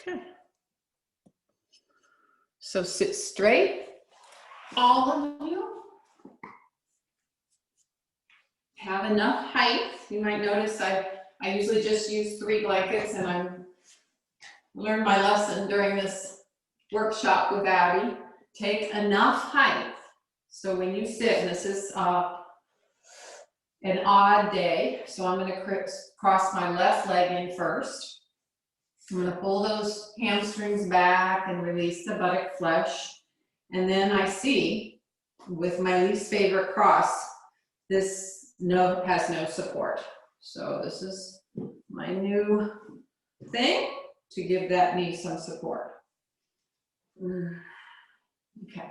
Okay. So sit straight, all of you. Have enough height. You might notice I usually just use 3 blankets, and I learned my lesson during this workshop with Abby. Take enough height. So when you sit, and this is an odd day, so I'm going to cross my left leg in first. I'm going to pull those hamstrings back and release the buttock flesh. And then I see, with my least favorite cross, this has no support. So this is my new thing to give that knee some support. Okay.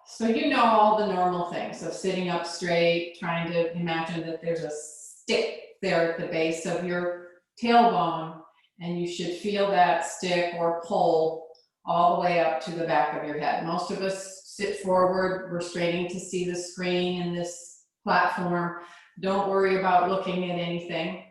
So you know all the normal things of sitting up straight, trying to imagine that there's a stick there at the base of your tailbone, and you should feel that stick or pole all the way up to the back of your head. Most of us sit forward, we're straining to see the screen and this platform. Don't worry about looking at anything,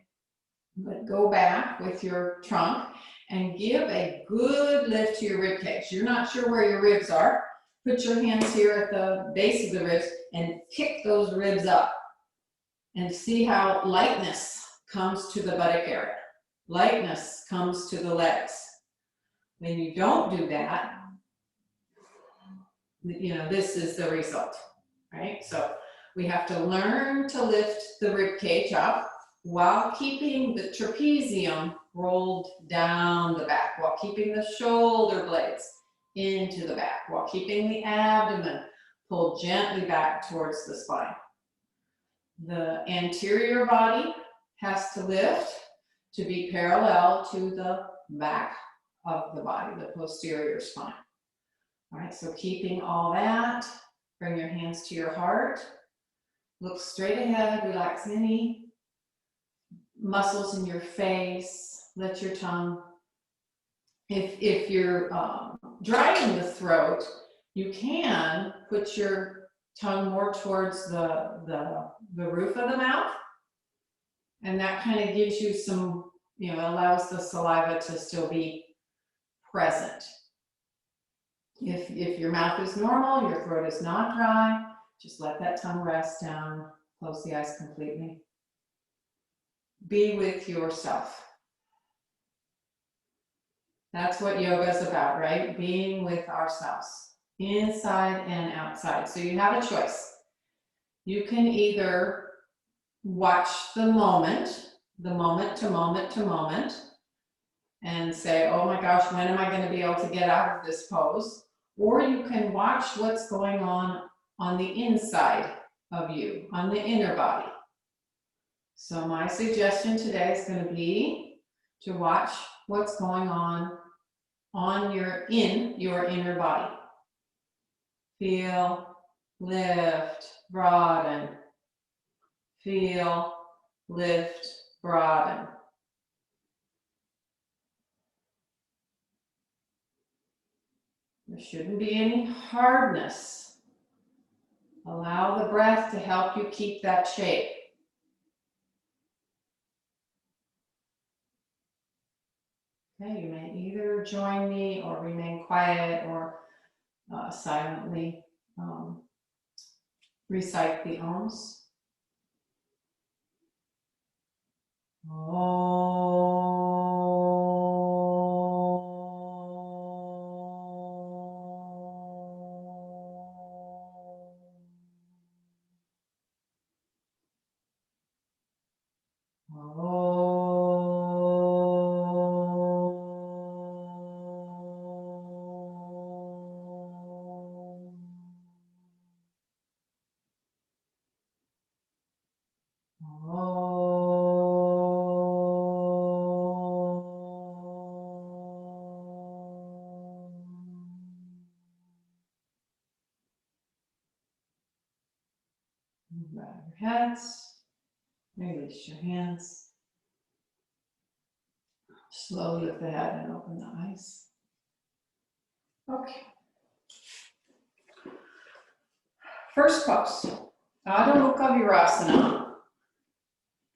but go back with your trunk and give a good lift to your rib cage. You're not sure where your ribs are. Put your hands here at the base of the ribs and kick those ribs up and see how lightness comes to the buttock area. Lightness comes to the legs. When you don't do that, you know, this is the result, right? So we have to learn to lift the rib cage up while keeping the trapezium rolled down the back, while keeping the shoulder blades into the back, while keeping the abdomen pulled gently back towards the spine. The anterior body has to lift to be parallel to the back of the body, the posterior spine. All right, so keeping all that, bring your hands to your heart, look straight ahead, relax any muscles in your face, let your tongue, if you're drying the throat, you can put your tongue more towards the roof of the mouth, and that kind of gives you some, you know, allows the saliva to still be present. If your mouth is normal, your throat is not dry, just let that tongue rest down, close the eyes completely. Be with yourself. That's what yoga is about, right? Being with ourselves, inside and outside. So you have a choice. You can either watch the moment to moment to moment, and say, oh my gosh, when am I going to be able to get out of this pose? Or you can watch what's going on the inside of you, on the inner body. So my suggestion today is going to be to watch what's going on your inner body. Feel, lift, broaden. Feel, lift, broaden. There shouldn't be any hardness. Allow the breath to help you keep that shape. Okay, you may either join me or remain quiet or silently recite the Oms. Bow your heads, release your hands. Slowly lift the head and open the eyes. Okay. First pose, Adho Mukha Virasana.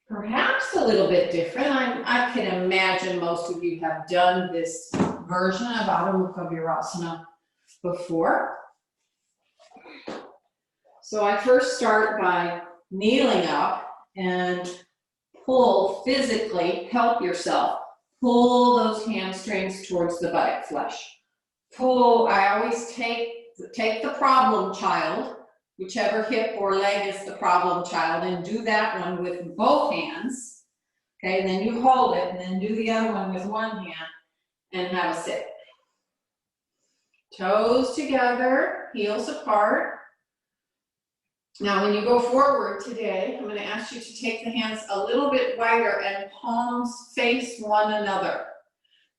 perhaps a little bit different. I can imagine most of you have done this version of Adho Mukha Virasana before. So I first start by kneeling up and pull physically, help yourself. Pull those hamstrings towards the buttock flesh. Pull, I always take the problem child, whichever hip or leg is the problem child, and do that one with both hands. Okay, and then you hold it, and then do the other one with one hand, and have a sit. Toes together, heels apart. Now, when you go forward today, I'm going to ask you to take the hands a little bit wider and palms face one another.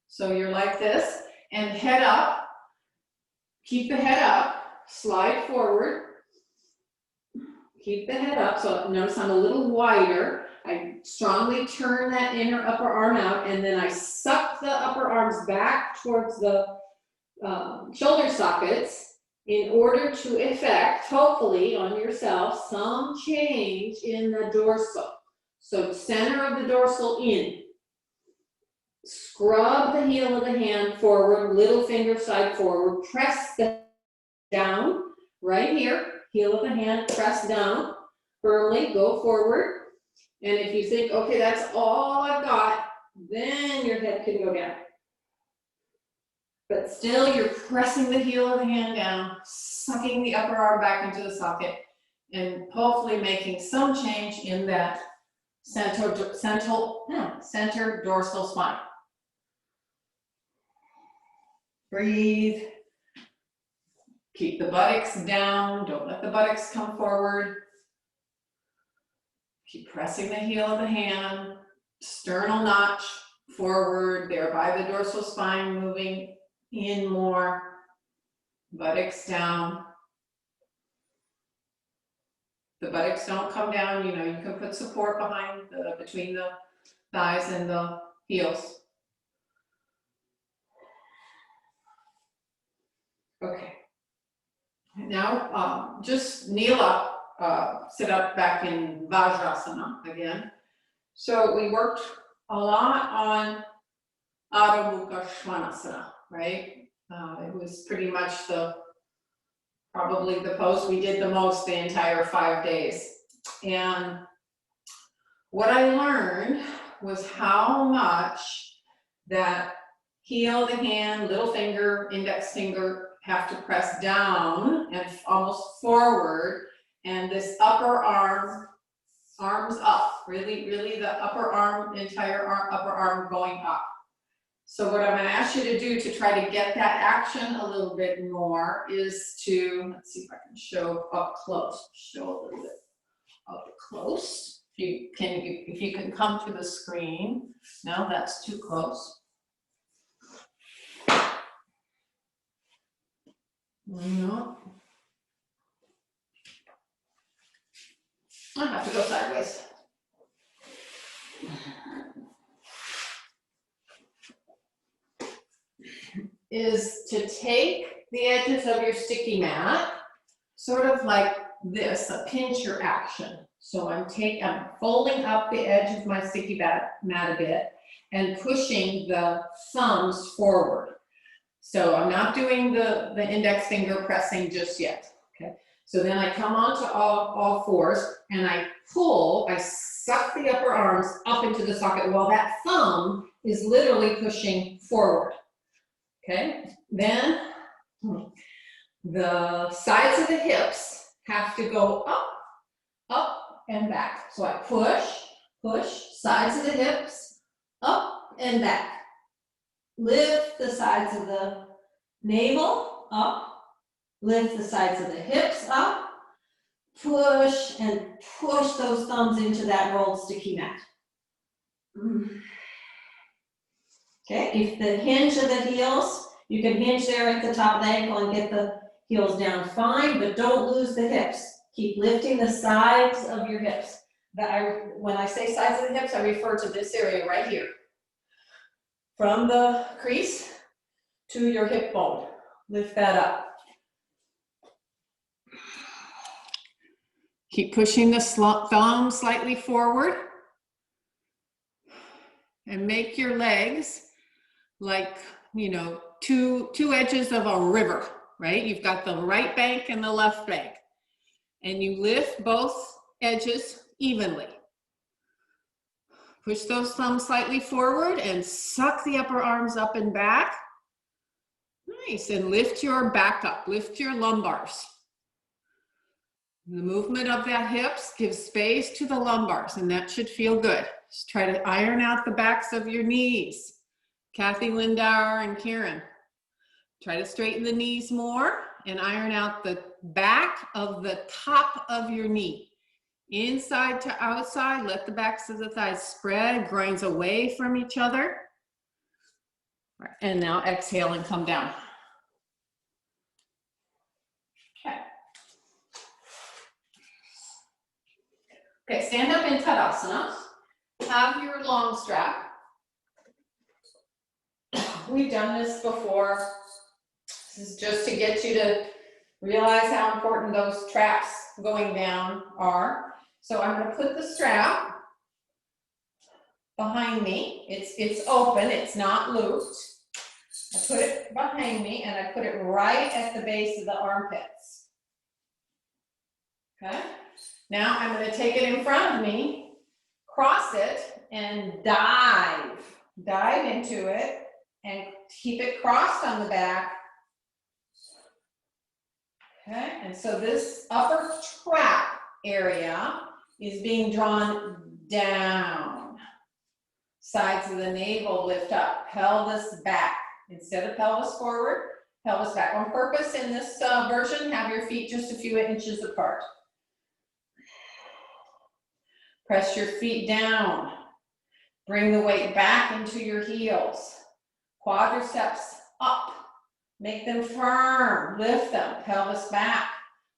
So you're like this, and head up. Keep the head up, slide forward. Keep the head up, so notice I'm a little wider. I strongly turn that inner upper arm out, and then I suck the upper arms back towards the shoulder sockets in order to effect, hopefully on yourself, some change in the dorsal. So center of the dorsal in. Scrub the heel of the hand forward, little finger side forward, press the down, right here, heel of the hand, press down firmly, go forward. And if you think, okay, that's all I've got, then your head can go down. But still, you're pressing the heel of the hand down, sucking the upper arm back into the socket, and hopefully making some change in that center dorsal spine. Breathe. Keep the buttocks down. Don't let the buttocks come forward. Keep pressing the heel of the hand. Sternal notch forward, thereby the dorsal spine moving in more. Buttocks down. The buttocks don't come down. You know, you can put support behind between the thighs and the heels. Okay. Now, just kneel up, sit up back in Vajrasana again. So we worked a lot on Adho Mukha Svanasana, right? It was pretty much probably the pose we did the most the entire 5 days. And what I learned was how much that heel of the hand, little finger, index finger have to press down and almost forward, and this upper arm, arms up, really the upper arm, entire arm, upper arm going up. So what I'm going to ask you to do to try to get that action a little bit more is to, let's see if I can show up close, show a little bit up close. If you can come to the screen. No, that's too close. No. I have to go sideways. Is to take the edges of your sticky mat, sort of like this, a pincher action. So I'm folding up the edge of my sticky mat a bit and pushing the thumbs forward. So I'm not doing the index finger pressing just yet, okay? So then I come onto all fours and I suck the upper arms up into the socket while that thumb is literally pushing forward. Okay, then the sides of the hips have to go up and back. So I push, sides of the hips, up and back. Lift the sides of the navel up, lift the sides of the hips up, push and push those thumbs into that rolled sticky mat. Okay, if the hinge of the heels, you can hinge there at the top of the ankle and get the heels down fine, but don't lose the hips. Keep lifting the sides of your hips. When I say sides of the hips, I refer to this area right here. From the crease to your hip bone. Lift that up. Keep pushing the thumb slightly forward. and make your legs like, you know, two edges of a river, right? You've got the right bank and the left bank, and you lift both edges evenly. Push those thumbs slightly forward and suck the upper arms up and back. Nice, and lift your back up, lift your lumbars. The movement of the hips gives space to the lumbars, and that should feel good. Just try to iron out the backs of your knees. Kathy, Lindauer, and Karen. Try to straighten the knees more and iron out the back of the top of your knee. Inside to outside, let the backs of the thighs spread, groins away from each other. And now exhale and come down. Okay. Okay, stand up in Tadasana. Have your long strap. We've done this before. This is just to get you to realize how important those traps going down are. So I'm going to put the strap behind me. It's open, it's not looped. I put it behind me and I put it right at the base of the armpits. Okay? Now I'm going to take it in front of me, cross it, and dive into it, and keep it crossed on the back. Okay, and so this upper trap area is being drawn down. Sides of the navel lift up, pelvis back. Instead of pelvis forward, pelvis back. On purpose in this version, have your feet just a few inches apart. Press your feet down. Bring the weight back into your heels. Quadriceps up. Make them firm. Lift them. Pelvis back.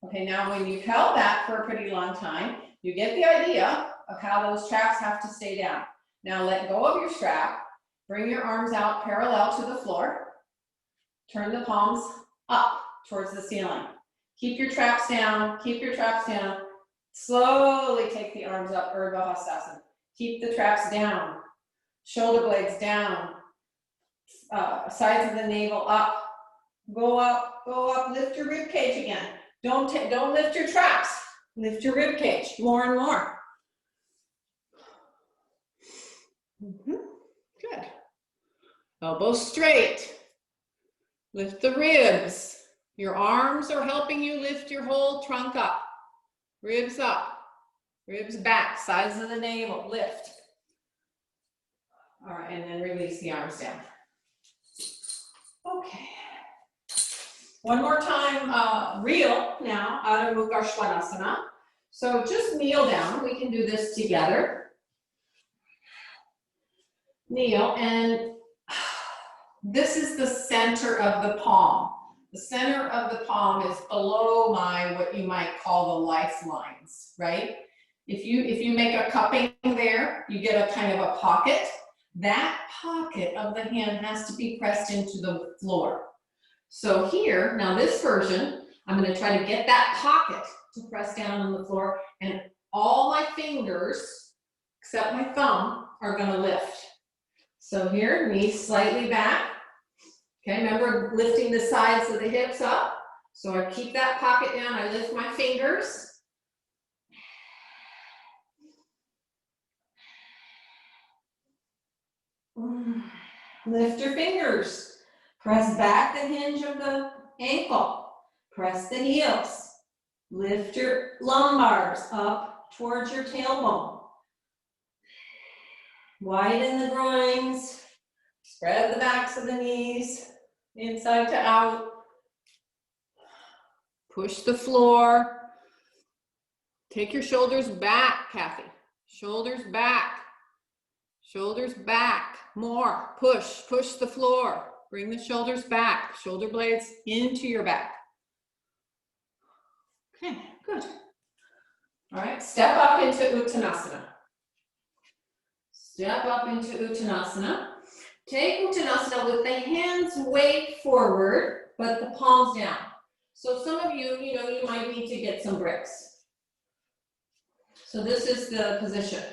Okay, now when you've held that for a pretty long time, you get the idea of how those traps have to stay down. Now let go of your strap. Bring your arms out parallel to the floor. Turn the palms up towards the ceiling. Keep your traps down. Keep your traps down. Slowly take the arms up, Urdhva Hastasana. Keep the traps down. Shoulder blades down. Sides of the navel up. Go up, lift your rib cage again. Don't lift your traps. Lift your rib cage more and more. Good. Elbows straight. Lift the ribs. Your arms are helping you lift your whole trunk up. Ribs up. Ribs back. Sides of the navel. Lift. All right, and then release the arms down. Okay. One more time, reel now, Adho Mukha Svanasana. So just kneel down. We can do this together. Kneel, and this is the center of the palm. The center of the palm is below what you might call the lifelines, right? If you make a cupping there, you get a kind of a pocket. That pocket of the hand has to be pressed into the floor. So here, now this version, I'm going to try to get that pocket to press down on the floor, and all my fingers, except my thumb, are going to lift. So here, knees slightly back. Okay, remember lifting the sides of the hips up. So I keep that pocket down, I lift my fingers. Lift your fingers. Press back the hinge of the ankle. Press the heels. Lift your lumbars up towards your tailbone. Widen the groins. Spread the backs of the knees, inside to out. Push the floor. Take your shoulders back, Kathy. Shoulders back. Shoulders back. More. Push the floor. Bring the shoulders back. Shoulder blades into your back. Okay, good. All right, step up into Uttanasana. Step up into Uttanasana. Take Uttanasana with the hands way forward, but the palms down. So some of you, you might need to get some bricks. So this is the position.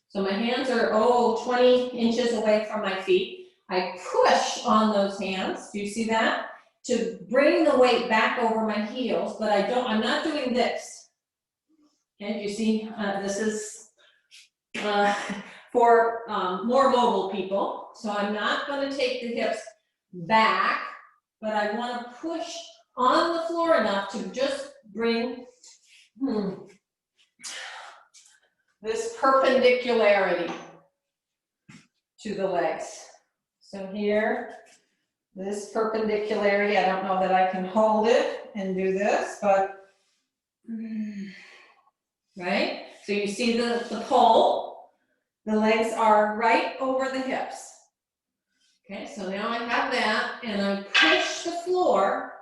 So my hands are, 20 inches away from my feet. I push on those hands, do you see that? To bring the weight back over my heels, but I'm not doing this. Okay, you see, this is for more mobile people. So I'm not going to take the hips back, but I want to push on the floor enough to just bring this perpendicularity to the legs. So here, this perpendicularity, I don't know that I can hold it and do this, but, right? So you see the pole, the legs are right over the hips. Okay, so now I have that, and I push the floor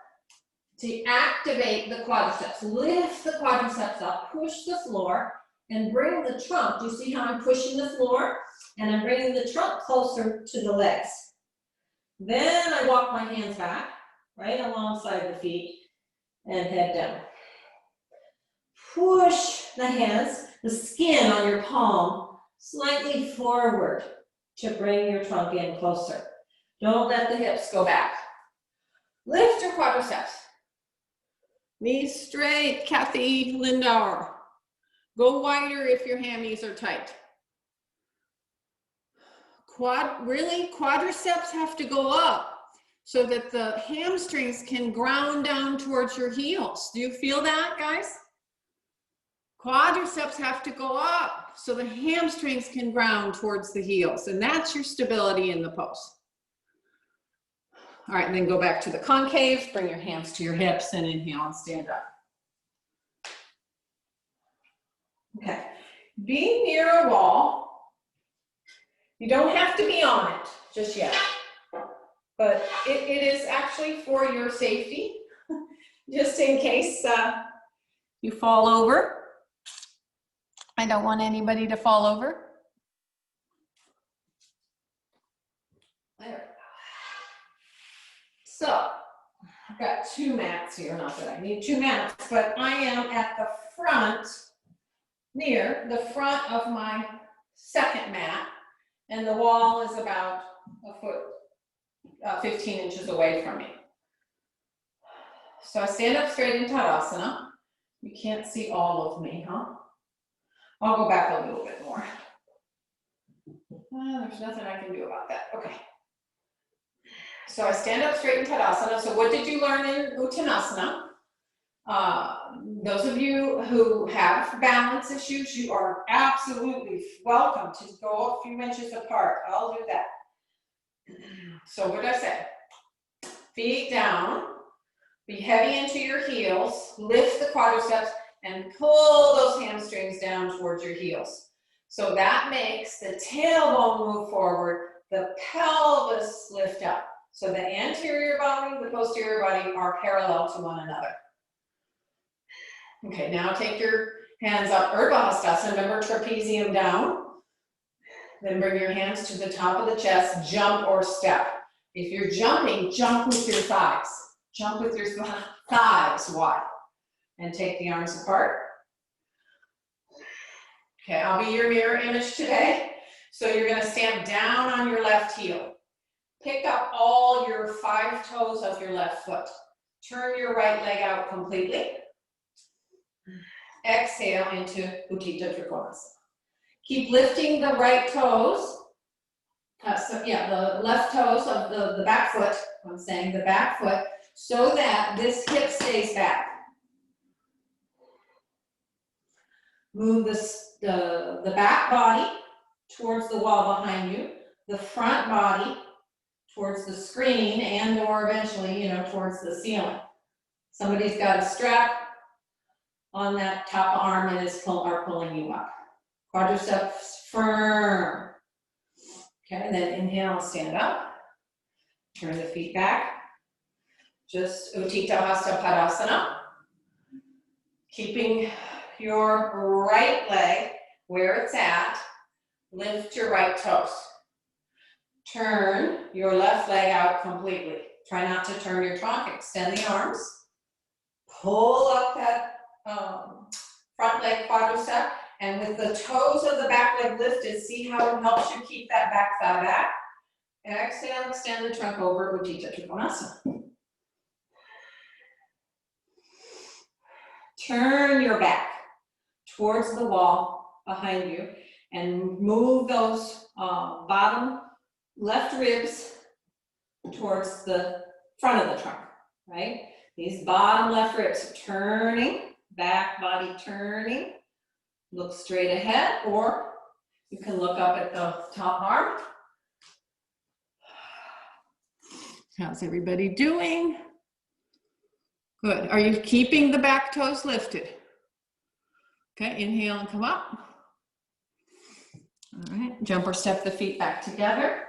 to activate the quadriceps. Lift the quadriceps up, push the floor, and bring the trunk. Do you see how I'm pushing the floor? And I'm bringing the trunk closer to the legs. Then I walk my hands back, right alongside the feet, and head down. Push the hands, the skin on your palm, slightly forward to bring your trunk in closer. Don't let the hips go back. Lift your quadriceps. knees straight, Kathy Lindauer. Go wider if your hammies are tight. Quadriceps have to go up so that the hamstrings can ground down towards your heels. Do you feel that, guys? Quadriceps have to go up so the hamstrings can ground towards the heels, and that's your stability in the pose. All right, and then go back to the concave, bring your hands to your hips, and inhale and stand up. Okay, being near a wall, you don't have to be on it just yet, but it is actually for your safety, just in case you fall over. I don't want anybody to fall over. There we go. So, I've got 2 mats here, not that I need 2 mats, but I am at the front, near the front of my second mat, and the wall is about a foot, 15 inches away from me. So I stand up straight in Tadasana. You can't see all of me, huh? I'll go back a little bit more. There's nothing I can do about that. Okay. So I stand up straight in Tadasana. So what did you learn in Uttanasana? Those of you who have balance issues, you are absolutely welcome to go a few inches apart. I'll do that. So what did I say? Feet down, be heavy into your heels, lift the quadriceps, and pull those hamstrings down towards your heels. So that makes the tailbone move forward, the pelvis lift up. So the anterior body, the posterior body are parallel to one another. Okay, now take your hands up, Urdhva Hastasana, remember trapezium down. Then bring your hands to the top of the chest, jump or step. If you're jumping, jump with your thighs. Jump with your thighs wide. And take the arms apart. Okay, I'll be your mirror image today. So you're gonna stand down on your left heel. Pick up all your 5 toes of your left foot. Turn your right leg out completely. Exhale into Utthita Trikonasana. Keep lifting the right toes. The left toes of the back foot, I'm saying the back foot, so that this hip stays back. Move the back body towards the wall behind you, the front body towards the screen, and or eventually, towards the ceiling. Somebody's got a strap on that top arm and are pulling you up. Quadriceps firm. Okay, then inhale, stand up. Turn the feet back. Just Utthita Hasta Padasana. Keeping your right leg where it's at. Lift your right toes. Turn your left leg out completely. Try not to turn your trunk. Extend the arms. Pull up that front leg quadricep And with the toes of the back leg lifted, see how it helps you keep that back thigh back? Exhale, extend the trunk over, Utthita Trikonasana. Turn your back towards the wall behind you and move those bottom left ribs towards the front of the trunk, right? These bottom left ribs turning, back body turning. Look straight ahead, or you can look up at the top arm. How's everybody doing? Good. Are you keeping the back toes lifted? Okay, inhale and come up. All right, jump or step the feet back together.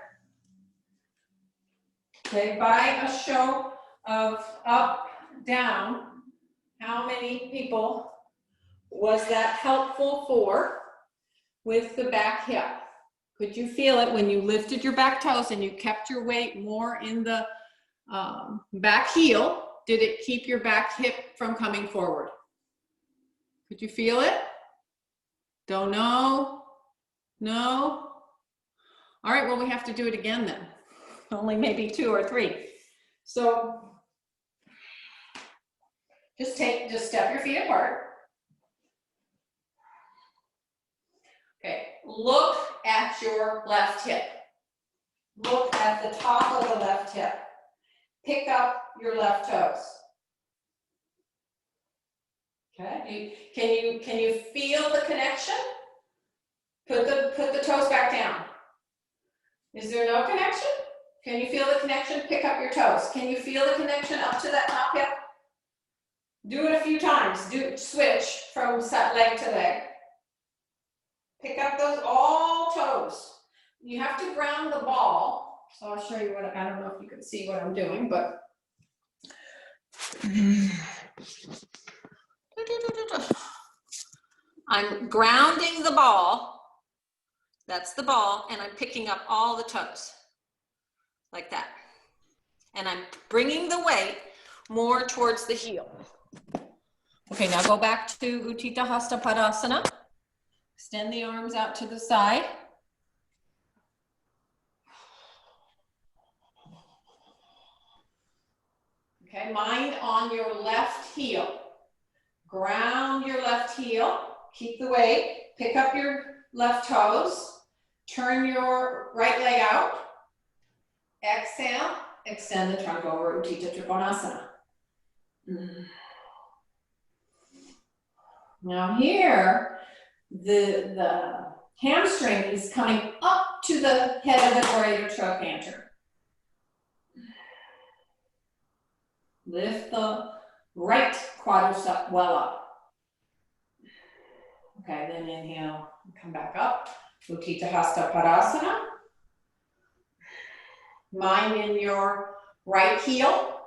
Okay, by a show of up, down, how many people was that helpful for with the back hip? Could you feel it when you lifted your back toes and you kept your weight more in the back heel? Did it keep your back hip from coming forward? Could you feel it? Don't know? No? All right, well, we have to do it again then. Only maybe 2 or 3. So just step your feet apart. Okay, look at your left hip. Look at the top of the left hip. Pick up your left toes. Okay, can you feel the connection? Put the toes back down. Is there no connection? Can you feel the connection? Pick up your toes. Can you feel the connection up to that top hip? Do it a few times. Switch from leg to leg. Pick up those all toes. You have to ground the ball. So I'll show you what, I don't know if you can see what I'm doing, but I'm grounding the ball. That's the ball, and I'm picking up all the toes, like that. And I'm bringing the weight more towards the heel. Okay, now go back to Utthita Hasta Padasana. Extend the arms out to the side. Okay, mind on your left heel. Ground your left heel. Keep the weight. Pick up your left toes. Turn your right leg out. Exhale. Extend the trunk over, Utthita Trikonasana. Now here, the hamstring is coming up to the head of the greater trochanter. Lift the right quadricep well up. Okay, then inhale, come back up. Utthita Hasta Padasana. Mind in your right heel.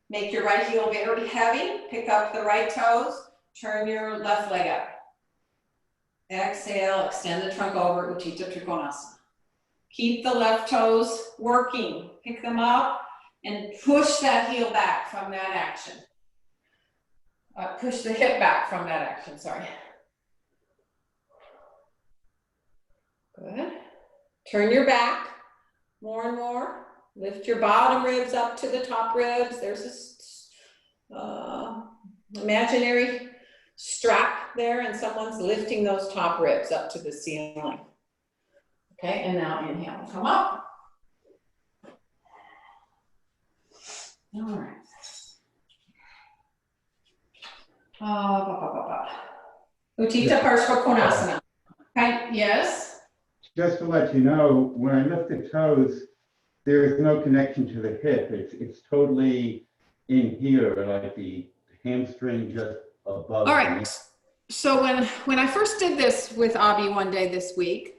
Make your right heel very heavy. Pick up the right toes. Turn your left leg up. Exhale, extend the trunk over, Utthita Trikonasana. Keep the left toes working. Pick them up and push that heel back from that action. Push the hip back from that action, sorry. Good. Turn your back more and more. Lift your bottom ribs up to the top ribs. There's this imaginary strap there, and someone's lifting those top ribs up to the ceiling. Okay, and now inhale, come up. All right. Utthita Parshva Konasana. Okay, yes? Just to let you know, when I lift the toes, there is no connection to the hip. It's totally in here, like the hamstring just above. All right. So when I first did this with Abhi one day this week,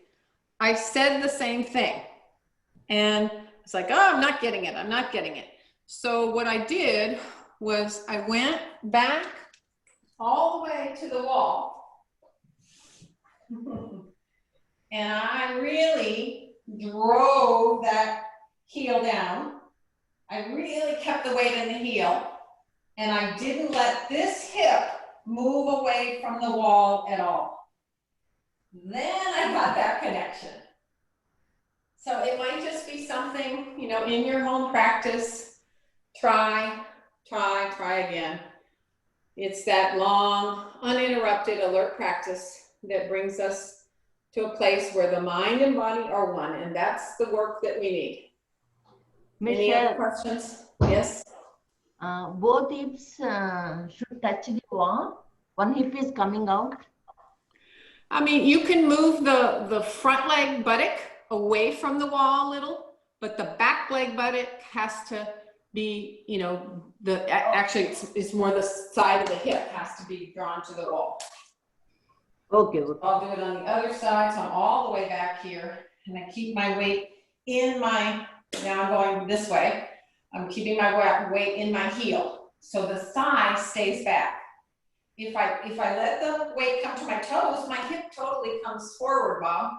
I said the same thing. And it's like, oh, I'm not getting it. I'm not getting it. So what I did was I went back all the way to the wall. And I really drove that heel down. I really kept the weight in the heel. And I didn't let this hip move away from the wall at all. then I got that connection. So it might just be something, you know, in your home practice, try again. It's that long, uninterrupted, alert practice that brings us to a place where the mind and body are one, and that's the work that we need. Any other questions? Yes? Both hips should touch the wall. One hip is coming out. I mean, you can move the front leg buttock away from the wall a little, but the back leg buttock has to be, you know, actually it's more the side of the hip has to be drawn to the wall. Okay. I'll do it on the other side, so I'm all the way back here, and I keep my weight in my, now I'm going this way, I'm keeping my weight in my heel, so the thigh stays back. If I let the weight come to my toes, my hip totally comes forward, Bob.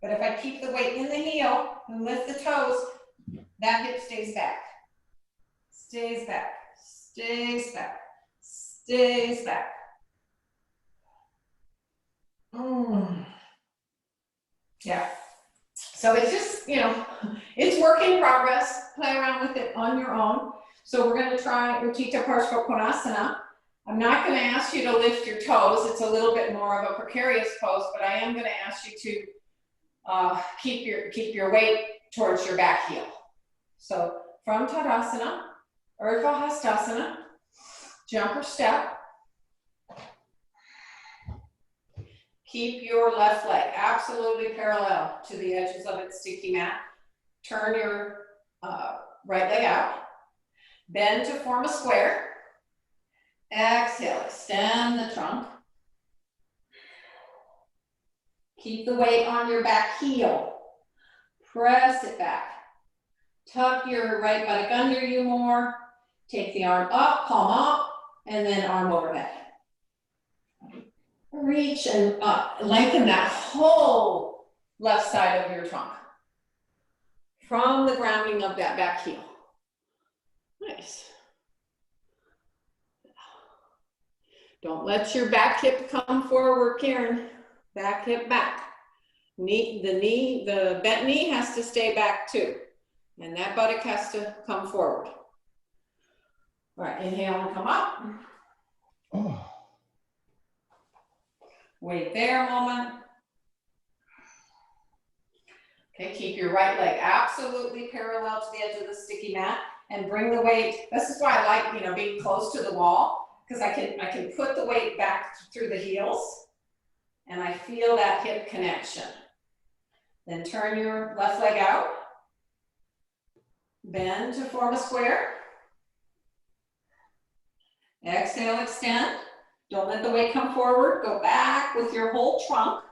But if I keep the weight in the heel and lift the toes, that hip stays back. Stays back, stays back, stays back. Yeah. So it's just, you know, it's work in progress. Play around with it on your own. So we're going to try Utthita Parshva. I'm not going to ask you to lift your toes. It's a little bit more of a precarious pose, but I am going to ask you to keep your weight towards your back heel. So from Tadasana, Urdhva Hastasana, jump or step. Keep your left leg absolutely parallel to the edges of its sticky mat. Turn your right leg out. Bend to form a square. Exhale, extend the trunk. Keep the weight on your back heel. Press it back. Tuck your right buttock under you more. Take the arm up, palm up, and then arm overhead. Reach and up. Lengthen that whole left side of your trunk from the grounding of that back heel. Nice. Don't let your back hip come forward, Karen. Back hip back. The bent knee has to stay back too. And that buttock has to come forward. All right, inhale and come up. Oh. Wait there a moment. Okay, keep your right leg absolutely parallel to the edge of the sticky mat and bring the weight. This is why I like, being close to the wall, because I can put the weight back through the heels and I feel that hip connection. Then turn your left leg out. Bend to form a square. Exhale, extend. Don't let the weight come forward. Go back with your whole trunk.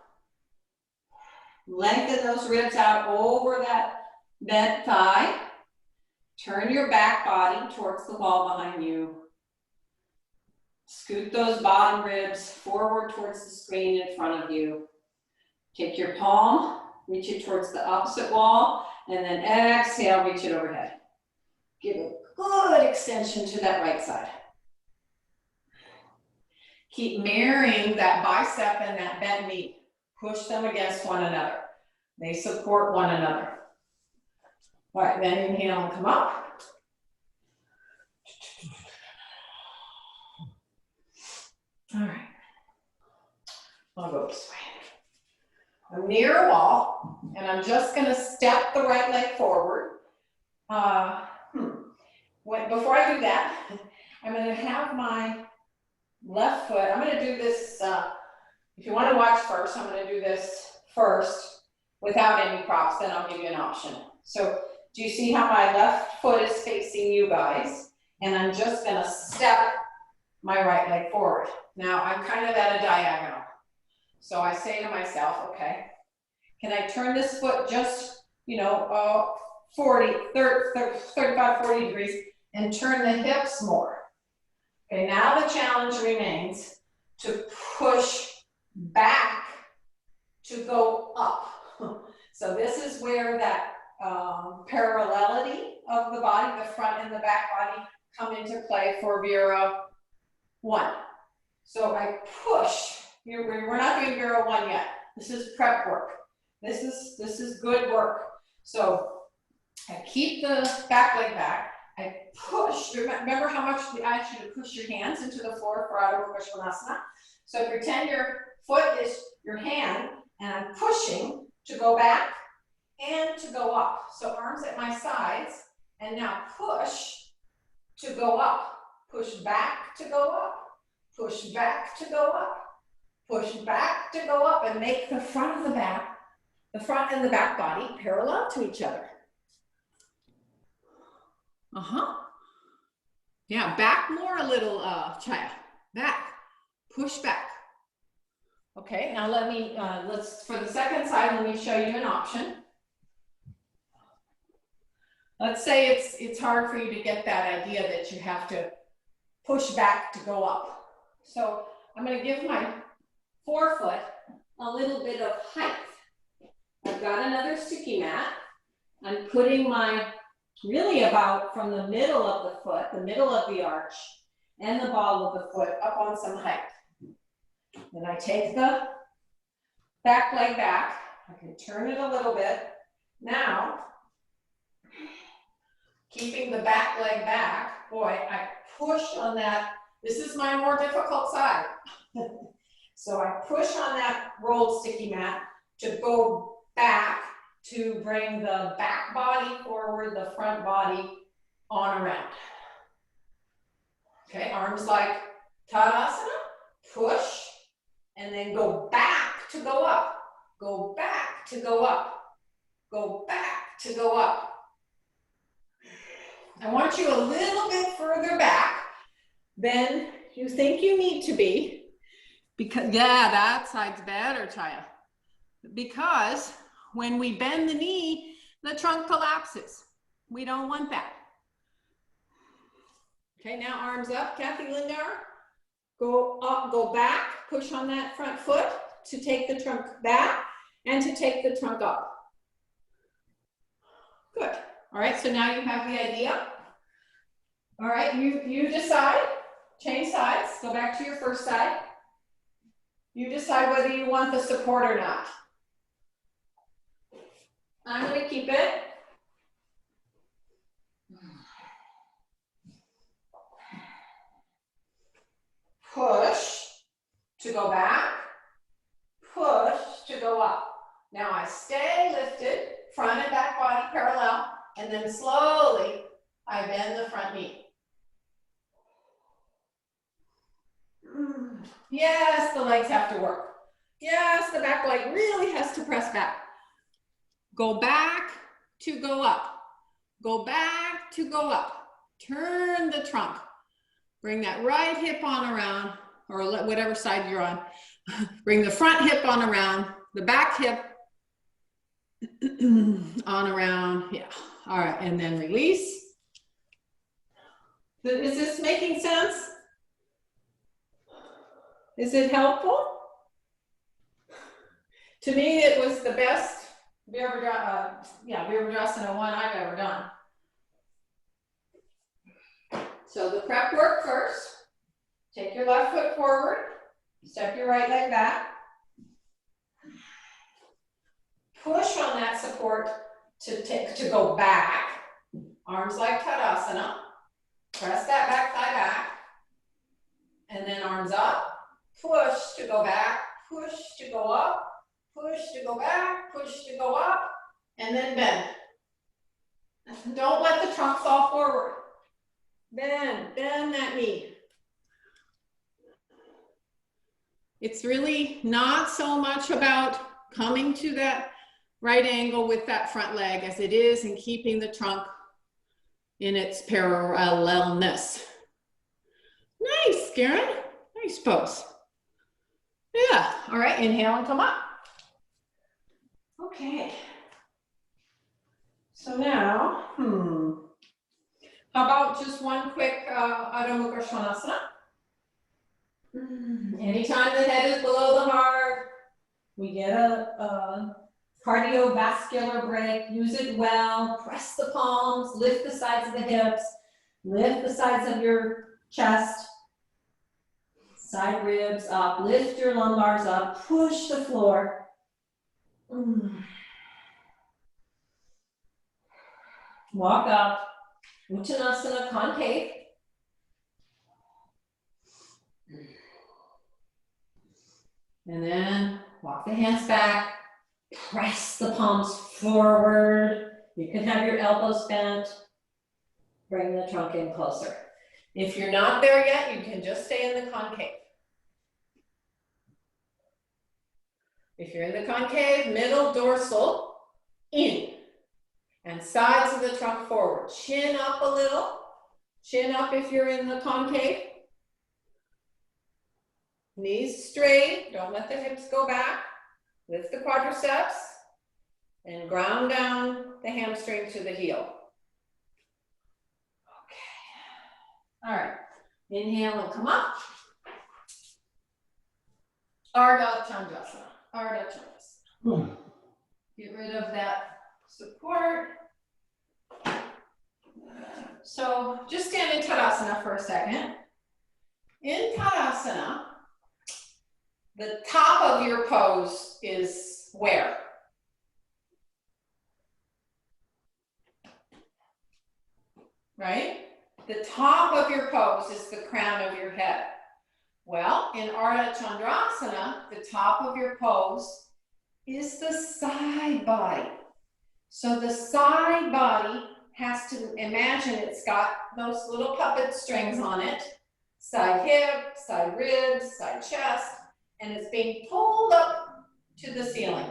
Lengthen those ribs out over that bent thigh. Turn your back body towards the wall behind you. Scoot those bottom ribs forward towards the screen in front of you. Take your palm, reach it towards the opposite wall, and then exhale, reach it overhead. Give a good extension to that right side. Keep mirroring that bicep and that bent knee. Push them against one another. They support one another. All right, then inhale and come up. All right. I'll go this way. I'm near a wall, and I'm just going to step the right leg forward. Before I do that, I'm going to have my left foot. I'm going to do this. If you want to watch first, I'm going to do this first without any props. Then I'll give you an option. So do you see how my left foot is facing you guys? And I'm just going to step my right leg forward. Now I'm kind of at a diagonal. So I say to myself, okay, can I turn this foot just, 35, 40 degrees and turn the hips more? Okay, now the challenge remains to push back to go up. So this is where that parallelity of the body, the front and the back body, come into play for Vera 1. So I push we're not doing Bureau 1 yet. This is prep work. This is good work. So I keep the back leg back. I push. Remember how much I asked you to push your hands into the floor for Adho Mukha Svanasana? So pretend your foot is your hand, and I'm pushing to go back and to go up. So arms at my sides, and now push to go up. Push back to go up. Push back to go up. Push back to go up, and make the front and the back body parallel to each other. Yeah, back more a little, Chaya. Back. Push back. Okay, now let me, for the second side, let me show you an option. Let's say it's hard for you to get that idea that you have to push back to go up. So I'm going to give my forefoot a little bit of height. I've got another sticky mat. I'm putting my, really about from the middle of the foot, the middle of the arch, and the ball of the foot up on some height. Then I take the back leg back. I can turn it a little bit. Now, keeping the back leg back, boy, I push on that. This is my more difficult side. So I push on that rolled sticky mat to go back to bring the back body forward, the front body on around. Okay, arms like Tadasana, push, and then go back to go up. Go back to go up. Go back to go up. I want you a little bit further back than you think you need to be. Because, yeah, that side's better, Chaya. Because when we bend the knee, the trunk collapses. We don't want that. Okay, now arms up, Kathy Iyengar. Go up, go back, push on that front foot to take the trunk back and to take the trunk up. Good. All right, so now you have the idea. All right, you decide, change sides, go back to your first side. You decide whether you want the support or not. I'm going to keep it. Push to go back, push to go up. Now I stay lifted, front and back body parallel, and then slowly I bend the front knee. Yes, the legs have to work. Yes, the back leg really has to press back. Go back to go up. Go back to go up. Turn the trunk. Bring that right hip on around, or whatever side you're on. Bring the front hip on around, the back hip on around. Yeah. All right, and then release. Is this making sense? Is it helpful? To me, it was the best Virabhadrasana one I've ever done. So the prep work first. Take your left foot forward. Step your right leg back. Push on that support to go back. Arms like Tadasana. Press that back thigh back. And then arms up. Push to go back. Push to go up. Push to go back. Push to go up. And then bend. Don't let the trunk fall forward. Bend that knee. It's really not so much about coming to that right angle with that front leg as it is in keeping the trunk in its parallelness. Nice, Karen. Nice pose. Yeah. All right, inhale and come up. Okay. So now, how about just one quick Adho Mukha Svanasana? Anytime the head is below the heart, we get a cardiovascular break. Use it well. Press the palms, lift the sides of the hips, lift the sides of your chest. Side ribs up, lift your lumbars up, push the floor. Walk up, Uttanasana concave. And then walk the hands back, press the palms forward. You can have your elbows bent. Bring the trunk in closer. If you're not there yet, you can just stay in the concave. If you're in the concave, middle dorsal in, and sides of the trunk forward. Chin up a little. Chin up if you're in the concave. Knees straight, don't let the hips go back. Lift the quadriceps and ground down the hamstring to the heel. Okay. All right. Inhale and come up. Ardha Chandrasana. Ardha Chandrasana. Get rid of that support. So just stand in Tadasana for a second. In Tadasana, the top of your pose is where? Right? The top of your pose is the crown of your head. Well, in Ardha Chandrasana, the top of your pose is the side body. So the side body has to imagine it's got those little puppet strings on it. Side hip, side ribs, side chest, and it's being pulled up to the ceiling.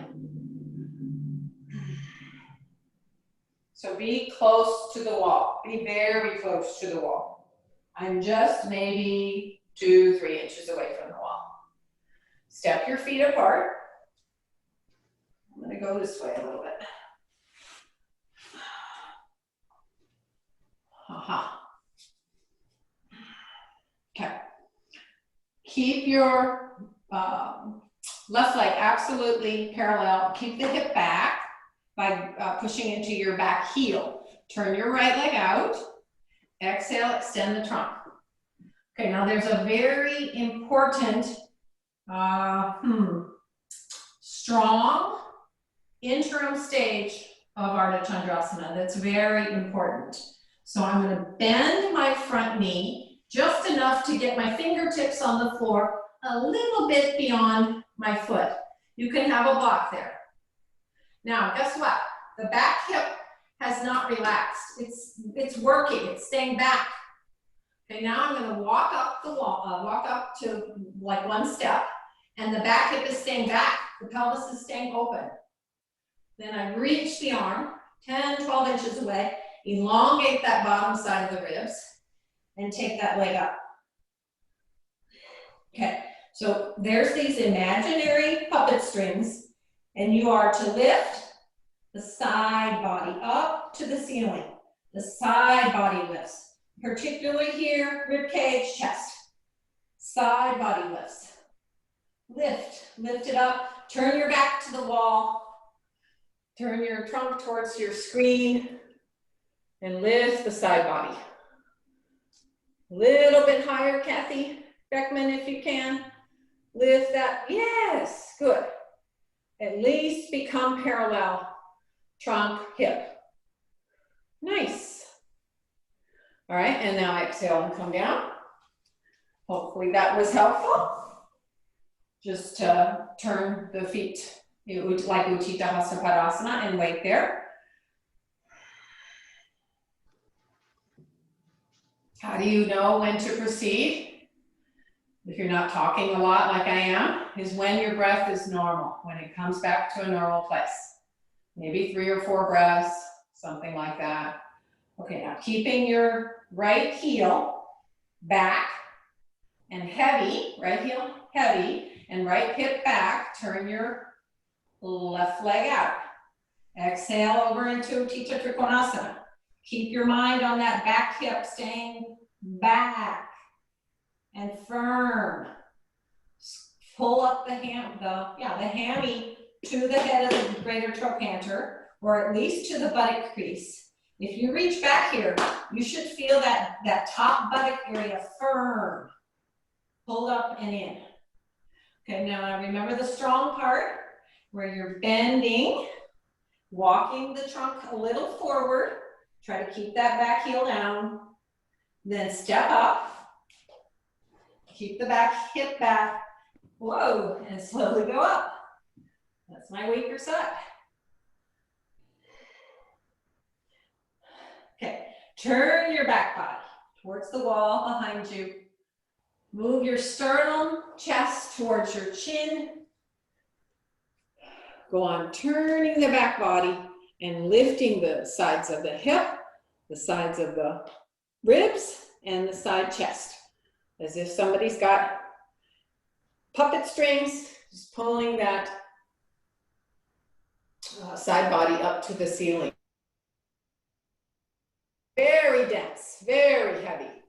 So be close to the wall. Be very close to the wall. I'm just maybe 2-3 inches away from the wall. Step your feet apart. I'm going to go this way a little bit. Okay. Keep your left leg absolutely parallel. Keep the hip back by pushing into your back heel. Turn your right leg out. Exhale, extend the trunk. Okay, now there's a very important, strong interim stage of Ardha Chandrasana that's very important. So I'm going to bend my front knee just enough to get my fingertips on the floor a little bit beyond my foot. You can have a block there. Now, guess what? The back hip has not relaxed. It's working, it's staying back. Okay, now I'm going to walk up the wall, walk up to like one step, and the back hip is staying back. The pelvis is staying open. Then I reach the arm 10, 12 inches away, elongate that bottom side of the ribs, and take that leg up. Okay, so there's these imaginary puppet strings, and you are to lift the side body up to the ceiling. The side body lifts, particularly here, rib cage, chest. Side body lifts. Lift it up, turn your back to the wall, turn your trunk towards your screen, and lift the side body. Little bit higher, Kathy Beckman, if you can. Lift that, yes, good. At least become parallel, trunk, hip. Nice. All right, and now exhale and come down. Hopefully that was helpful. Just turn the feet like Utthita Hasta Padasana and wait there. How do you know when to proceed? If you're not talking a lot like I am, is when your breath is normal, when it comes back to a normal place. Maybe 3 or 4 breaths, something like that. Okay, now keeping your right heel back and heavy, right heel heavy, and right hip back, turn your left leg out. Exhale over into Utthita Trikonasana. Keep your mind on that back hip, staying back and firm. Pull up the hammy to the head of the greater trochanter, or at least to the buttock crease. If you reach back here, you should feel that top buttock area firm. pulled up and in. Okay, now remember the strong part where you're bending, walking the trunk a little forward. Try to keep that back heel down. Then step up. Keep the back hip back. Whoa, and slowly go up. That's my weaker side. Okay, turn your back body towards the wall behind you. Move your sternum, chest towards your chin. Go on turning the back body and lifting the sides of the hip, the sides of the ribs, and the side chest. As if somebody's got puppet strings, just pulling that side body up to the ceiling. Very dense, very heavy,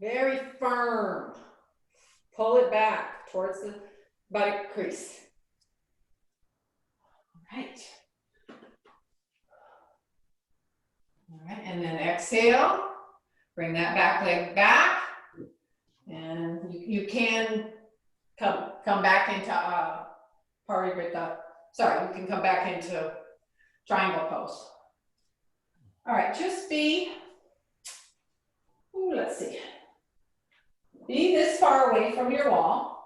very firm. Pull it back towards the buttock crease. All right. All right, and then exhale. Bring that back leg back. And you can come back into you can come back into triangle pose. All right, just let's see. Be this far away from your wall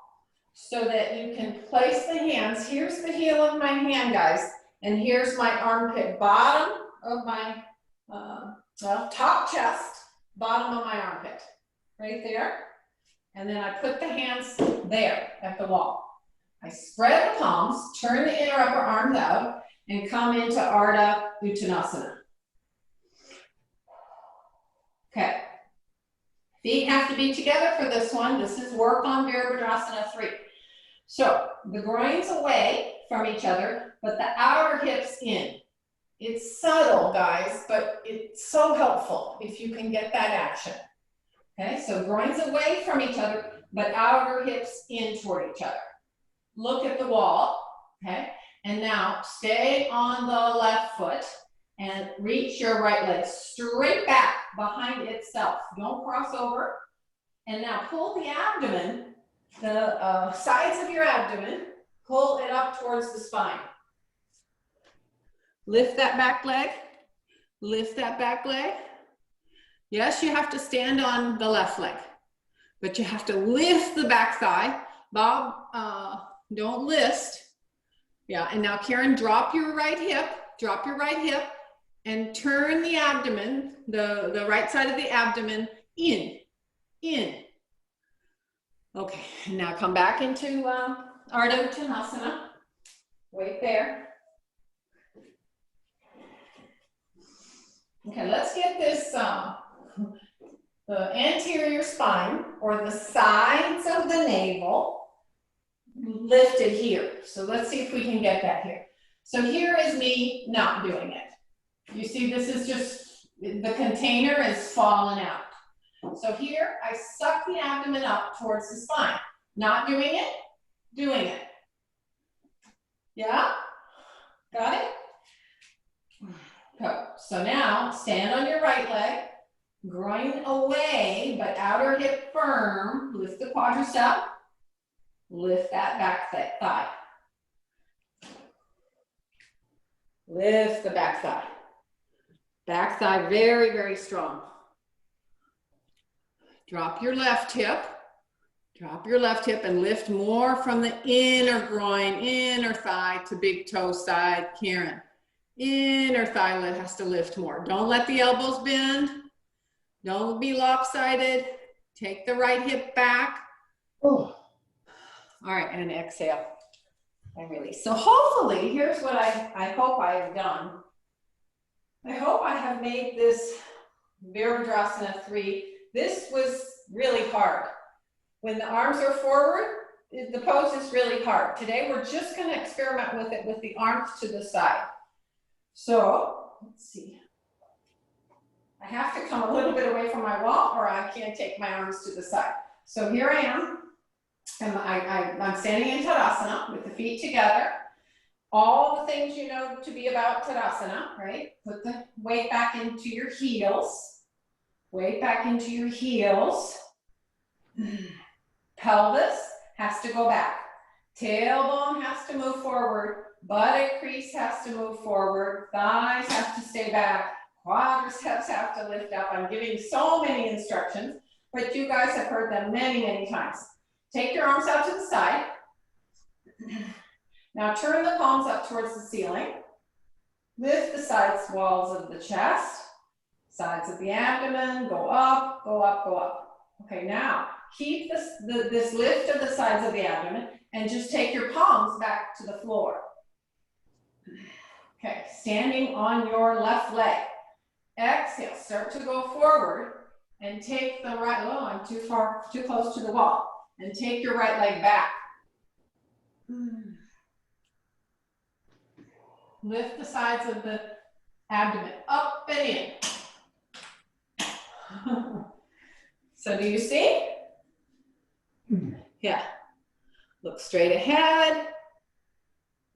so that you can place the hands. Here's the heel of my hand, guys, and here's my armpit, bottom of my, top chest, bottom of my armpit, right there. And then I put the hands there at the wall. I spread the palms, turn the inner upper arms out, and come into Ardha Uttanasana. Okay. Feet have to be together for this one. This is work on Virabhadrasana 3. So the groins away from each other, but the outer hips in. It's subtle, guys, but it's so helpful if you can get that action. Okay, so groins away from each other, but outer hips in toward each other. Look at the wall, okay? And now stay on the left foot and reach your right leg straight back behind itself. Don't cross over. And now pull the abdomen, the sides of your abdomen, pull it up towards the spine. Lift that back leg. Lift that back leg. Yes, you have to stand on the left leg, but you have to lift the back thigh. Bob, don't list. Yeah, and now Karen, drop your right hip, and turn the abdomen, the right side of the abdomen in. Okay, now come back into Ardha Uttanasana. Wait there. Okay, let's get this, the anterior spine, or the sides of the navel, lifted here. So let's see if we can get that here. So here is me not doing it. You see, this is just, the container is falling out. So here, I suck the abdomen up towards the spine. Not doing it, doing it. Yeah? Got it? So now, stand on your right leg, groin away, but outer hip firm. Lift the quadricep, lift that back thigh. Lift the back thigh. Back thigh very, very strong. Drop your left hip and lift more from the inner groin, inner thigh to big toe side, Karen. Inner thigh has to lift more. Don't let the elbows bend. Don't be lopsided. Take the right hip back. Oh. All right, and exhale and release. So hopefully, here's what I hope I have done. I hope I have made this Virabhadrasana 3. This was really hard. When the arms are forward, the pose is really hard. Today, we're just going to experiment with it with the arms to the side. So, let's see. I have to come a little bit away from my wall or I can't take my arms to the side. So here I am. And I'm standing in Tadasana with the feet together. All the things you know to be about Tadasana, right? Put the weight back into your heels. Weight back into your heels. Pelvis has to go back. Tailbone has to move forward. Buttock crease has to move forward. Thighs have to stay back. Quadriceps have to lift up. I'm giving so many instructions, but you guys have heard them many, many times. Take your arms out to the side. Now turn the palms up towards the ceiling. Lift the sides walls of the chest, sides of the abdomen, go up, go up, go up. Okay, now keep this lift of the sides of the abdomen and just take your palms back to the floor. Okay, standing on your left leg. Exhale, start to go forward and take the right, oh, I'm too close to the wall. And take your right leg back. Lift the sides of the abdomen up and in. So do you see? Yeah. Look straight ahead.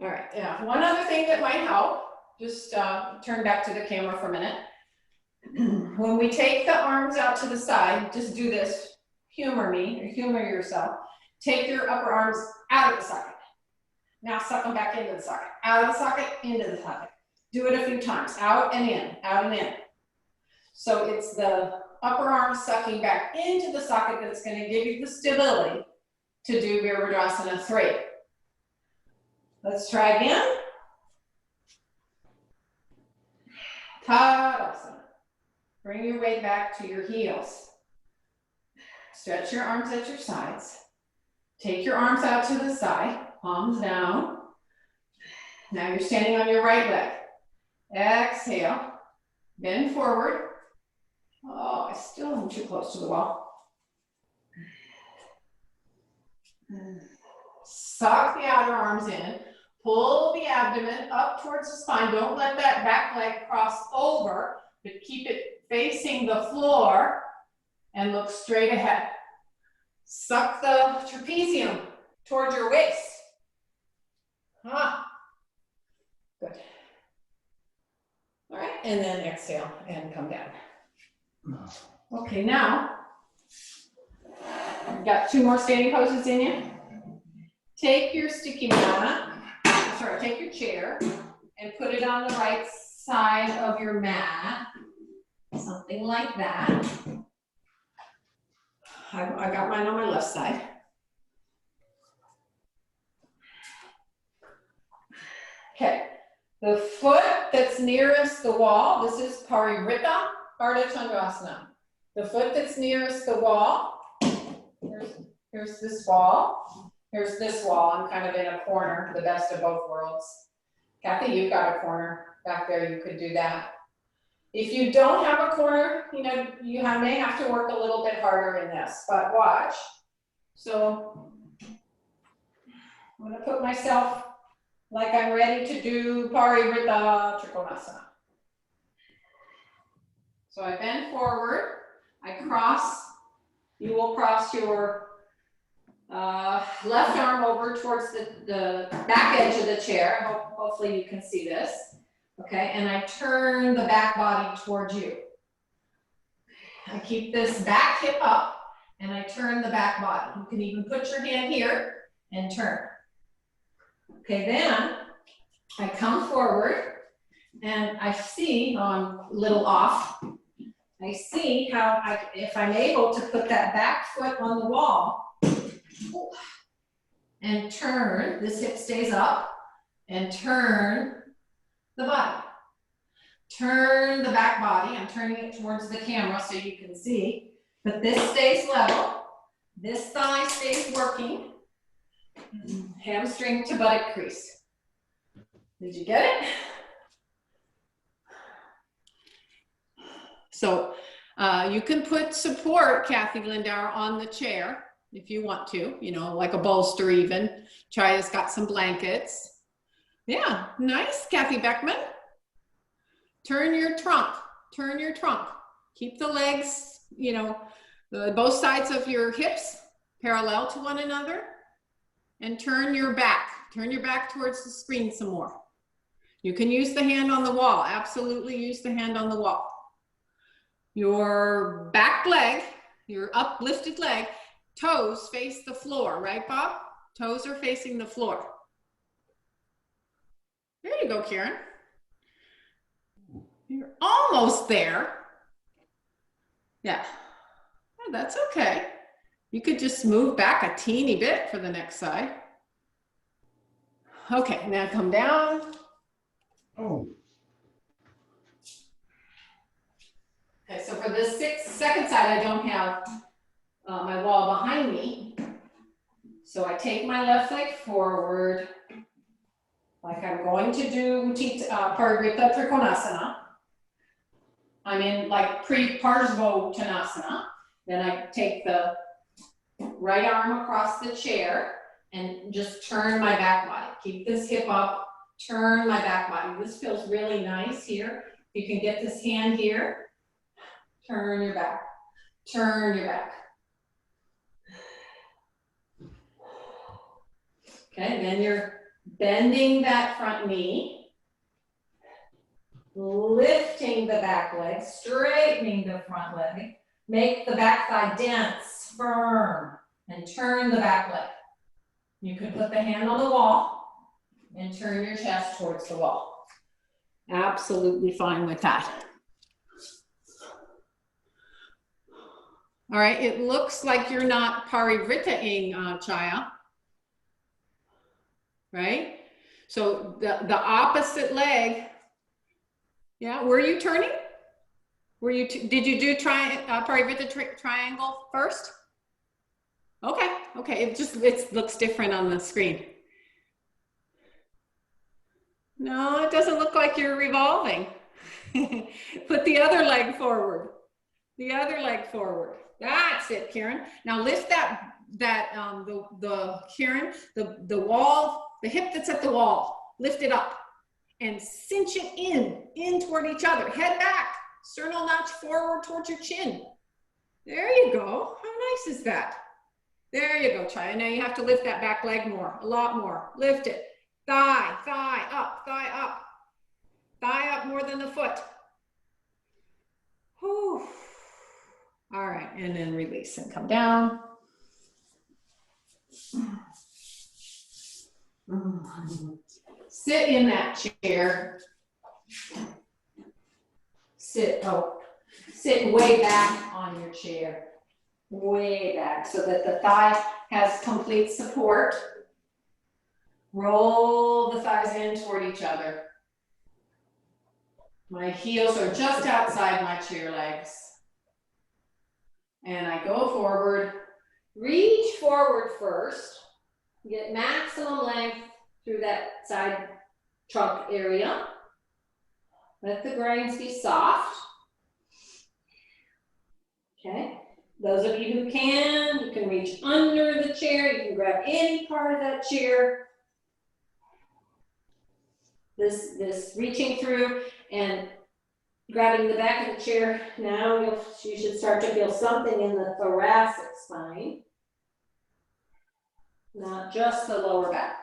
All right, yeah. One other thing that might help, just turn back to the camera for a minute. When we take the arms out to the side, just do this. Humor me, or humor yourself. Take your upper arms out of the socket. Now suck them back into the socket. Out of the socket, into the socket. Do it a few times. Out and in, out and in. So it's the upper arm sucking back into the socket that's going to give you the stability to do Virabhadrasana 3. Let's try again. Tadasana. Bring your weight back to your heels. Stretch your arms at your sides. Take your arms out to the side, palms down. Now you're standing on your right leg. Exhale, bend forward. Oh, I still am too close to the wall. Suck the outer arms in. Pull the abdomen up towards the spine. Don't let that back leg cross over, but keep it facing the floor and look straight ahead. Suck the trapezium towards your waist. Good. All right, and then exhale and come down. Okay, now, you've got 2 more standing poses in you. Take your sticky mat, take your chair and put it on the right side of your mat. Something like that. I got mine on my left side. Okay, the foot that's nearest the wall, this is Paririta Ardha Chandrasana. The foot that's nearest the wall, here's this wall, here's this wall. I'm kind of in a corner, the best of both worlds. Kathy, you've got a corner back there, you could do that. If you don't have a corner, you know, you may have to work a little bit harder in this, but watch. So I'm gonna put myself like I'm ready to do Paririta Trikonasana. So I bend forward, I cross, you will cross your left arm over towards the back edge of the chair. Hopefully you can see this. Okay, and I turn the back body towards you. I keep this back hip up and I turn the back body. You can even put your hand here and turn. Okay, then I come forward and I see, I'm a little off, I see how if I'm able to put that back foot on the wall and turn, this hip stays up, and turn the body. Turn the back body, I'm turning it towards the camera so you can see, but this stays level, this thigh stays working, hamstring to buttock crease. Did you get it? So you can put support, Kathy Lindauer, on the chair if you want to, you know, like a bolster even. Chaya's got some blankets. Yeah, nice, Kathy Beckman. Turn your trunk, turn your trunk. Keep the legs, you know, both sides of your hips parallel to one another, and turn your back towards the screen some more. You can use the hand on the wall, absolutely use the hand on the wall. Your back leg, your uplifted leg, toes face the floor, right, Bob? Toes are facing the floor. There you go, Karen. You're almost there. Yeah. Oh, that's okay. You could just move back a teeny bit for the next side. Okay, now come down. Oh, Okay, so for this second side, I don't have my wall behind me. So I take my left leg forward, like I'm going to do Parivrtta Trikonasana. I'm in like pre-Parsvottanasana. Then I take the right arm across the chair and just turn my back body. Keep this hip up, turn my back body. This feels really nice here. You can get this hand here. Turn your back, turn your back. Okay, then you're bending that front knee, lifting the back leg, straightening the front leg, make the back thigh dense, firm, and turn the back leg. You can put the hand on the wall and turn your chest towards the wall. Absolutely fine with that. All right, it looks like you're not parivritta-ing, Chaya. Right? So the opposite leg, yeah, were you turning? Were you, did you do Parivritta triangle first? Okay, okay, it looks different on the screen. No, it doesn't look like you're revolving. Put the other leg forward. The other leg forward. That's it, Karen. Now lift Karen, the wall, the hip that's at the wall, lift it up and cinch it in toward each other. Head back, sternal notch forward towards your chin. There you go. How nice is that? There you go, Chaya. Now you have to lift that back leg more, a lot more. Lift it. Thigh up, thigh up. Thigh up more than the foot. Whew. All right, and then release and come down. Sit in that chair. Sit way back on your chair. Way back so that the thigh has complete support. Roll the thighs in toward each other. My heels are just outside my chair legs. And I go forward, reach forward first, get maximum length through that side trunk area. Let the groins be soft. Okay, those of you who can, you can reach under the chair, you can grab any part of that chair. This reaching through and grabbing the back of the chair, now you should start to feel something in the thoracic spine, not just the lower back.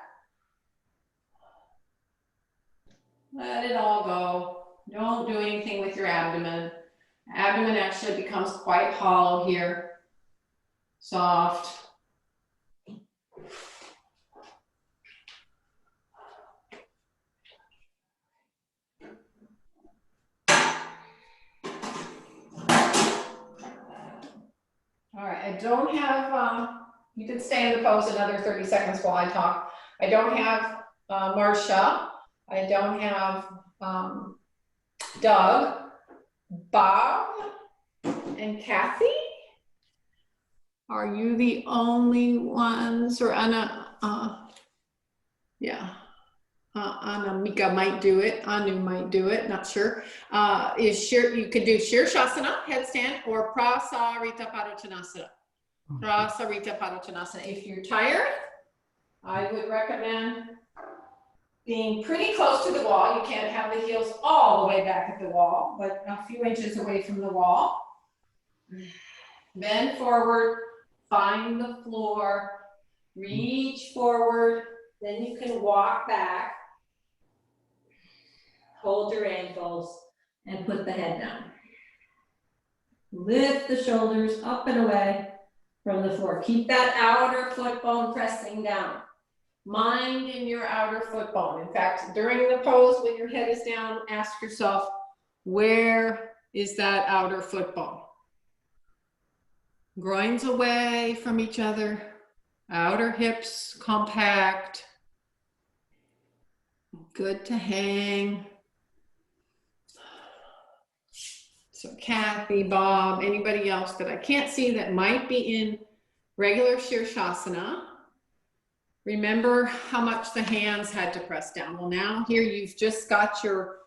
Let it all go. Don't do anything with your abdomen. Abdomen actually becomes quite hollow here, soft. All right, I don't have, you can stay in the pose another 30 seconds while I talk. I don't have Marcia. I don't have Doug, Bob, and Kathy. Are you the only ones, or Anna? Yeah, Anamika might do it. Anu might do it. Not sure. You could do Shirshasana, headstand, or Prasarita Padottanasana. Prasarita Padottanasana. If you're tired, I would recommend being pretty close to the wall. You can't have the heels all the way back at the wall, but a few inches away from the wall. Bend forward, find the floor, reach forward, then you can walk back, hold your ankles, and put the head down. Lift the shoulders up and away, from the floor. Keep that outer foot bone pressing down. Mind in your outer foot bone. In fact, during the pose, when your head is down, ask yourself, where is that outer foot bone? Groins away from each other, outer hips compact. Good to hang. So Kathy, Bob, anybody else that I can't see that might be in regular Shirshasana, remember how much the hands had to press down. Well, now here you've just got your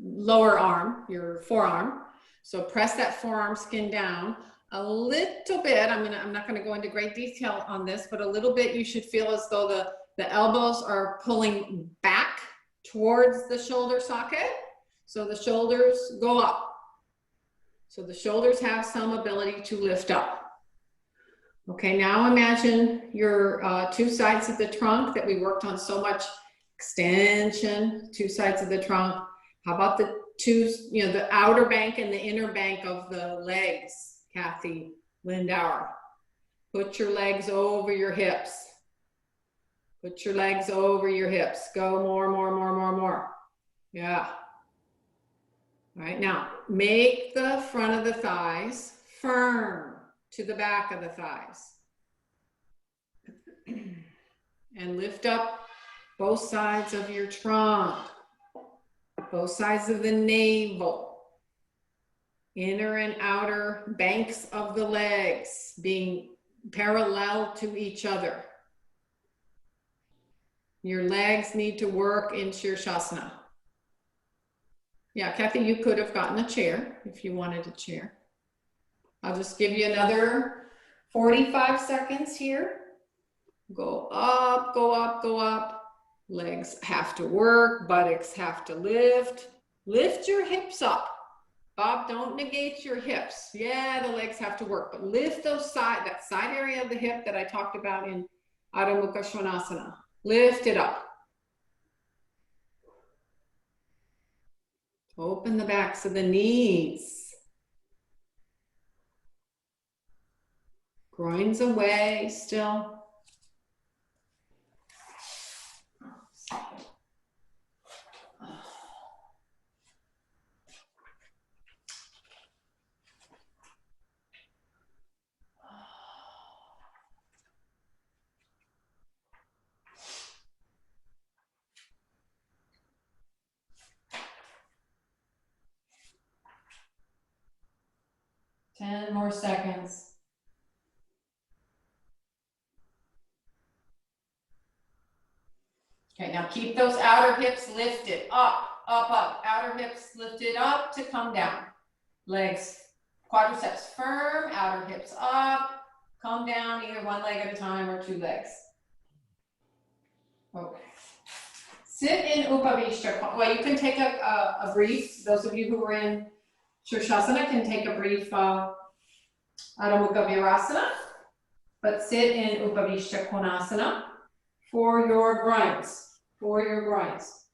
lower arm, your forearm. So press that forearm skin down a little bit. I'm not gonna go into great detail on this, but a little bit you should feel as though the elbows are pulling back towards the shoulder socket. So the shoulders go up. So the shoulders have some ability to lift up. Okay, now imagine your two sides of the trunk that we worked on so much. Extension, two sides of the trunk. How about the two, the outer bank and the inner bank of the legs, Kathy Lindauer? Put your legs over your hips. Put your legs over your hips. Go more, more, more, more, more. Yeah. All right, now make the front of the thighs firm to the back of the thighs. And lift up both sides of your trunk, both sides of the navel, inner and outer banks of the legs being parallel to each other. Your legs need to work in Shirshasana. Yeah, Kathy, you could have gotten a chair if you wanted a chair. I'll just give you another 45 seconds here. Go up, go up, go up. Legs have to work, buttocks have to lift. Lift your hips up. Bob, don't negate your hips. Yeah, the legs have to work, but lift those that side area of the hip that I talked about in Adho Mukha Svanasana. Lift it up. Open the backs of the knees. Groins away still. Ten more seconds. Okay, now keep those outer hips lifted, up, up, up. Outer hips lifted up to come down. Legs, quadriceps firm, outer hips up, come down, either one leg at a time or two legs. Okay. Sit in Upavishta. Well, you can take a brief, those of you who are in Shirshasana can take a brief Adho Mukha Virasana, but sit in Upavishta Konasana for your groins, for your groins.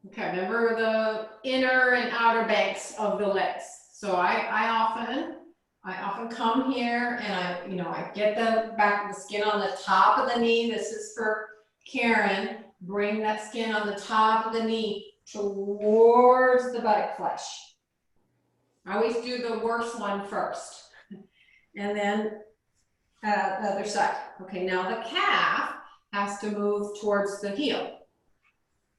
Okay, remember the inner and outer banks of the legs. So I often come here and I get the back of the skin on the top of the knee. This is for Karen. Bring that skin on the top of the knee towards the buttock flesh. I always do the worst one first. And then the other side. Okay, now the calf has to move towards the heel.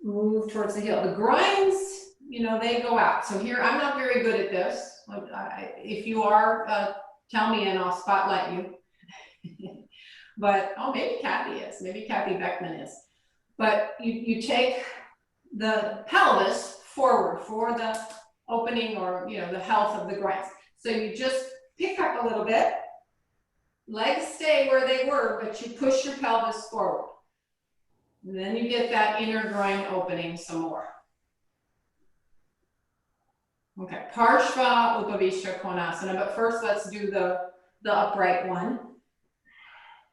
Move towards the heel. The groins, they go out. So here, I'm not very good at this. If you are, tell me and I'll spotlight you. But, maybe Kathy is. Maybe Kathy Beckman is. But you take the pelvis forward for the opening or, the health of the groins. So you just pick up a little bit. Legs stay where they were, but you push your pelvis forward. And then you get that inner groin opening some more. Okay, Parshva Upavishta Konasana, but first let's do the upright one.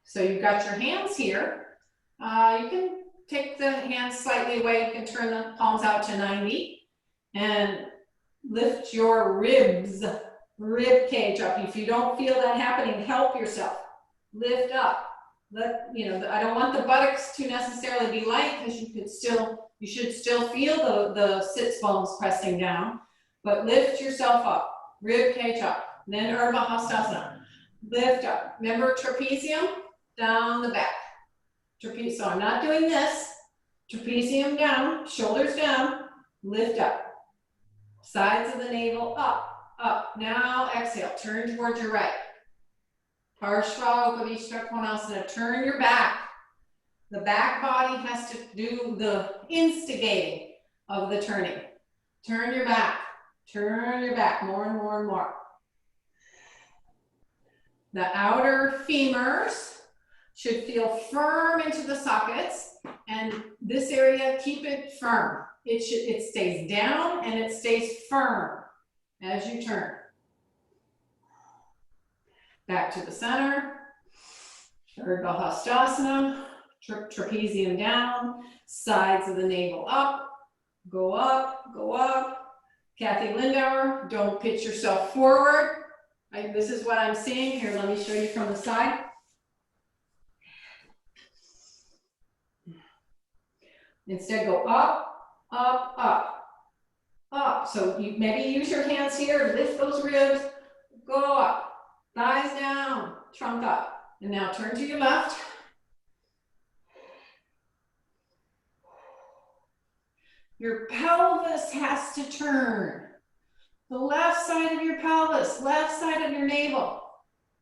So you've got your hands here. You can take the hands slightly away. You can turn the palms out to 90 and lift your ribs, rib cage up. If you don't feel that happening, help yourself. Lift up. I don't want the buttocks to necessarily be light because you should still feel the sits bones pressing down, but lift yourself up, rib cage up, then Urdhva Hastasana. Lift up. Remember trapezium down the back. So I'm not doing this. Trapezium down, shoulders down, lift up. Sides of the navel up, up. Now exhale, turn towards your right. Parshva Upavishta Konasana, turn your back. The back body has to do the instigating of the turning. Turn your back more and more and more. The outer femurs should feel firm into the sockets, and this area, keep it firm. It stays down and it stays firm as you turn. Back to the center. Urdhva Hastasana, trapezium down, sides of the navel up, go up, go up. Kathy Lindauer, don't pitch yourself forward. This is what I'm seeing here. Let me show you from the side. Instead, go up, up, up, up. So you maybe use your hands here, lift those ribs, go up, thighs down, trunk up. And now turn to your left. Your pelvis has to turn. The left side of your pelvis, left side of your navel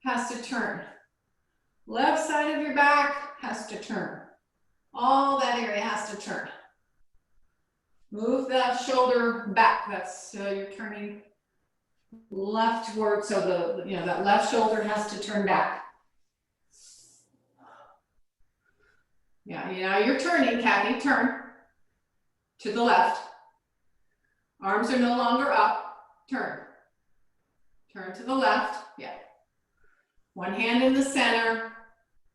has to turn. Left side of your back has to turn. All that area has to turn. Move that shoulder back. That's you're turning leftward, so that left shoulder has to turn back. Yeah, you're turning, Kathy. Turn to the left. Arms are no longer up. Turn. Turn to the left. Yeah. One hand in the center.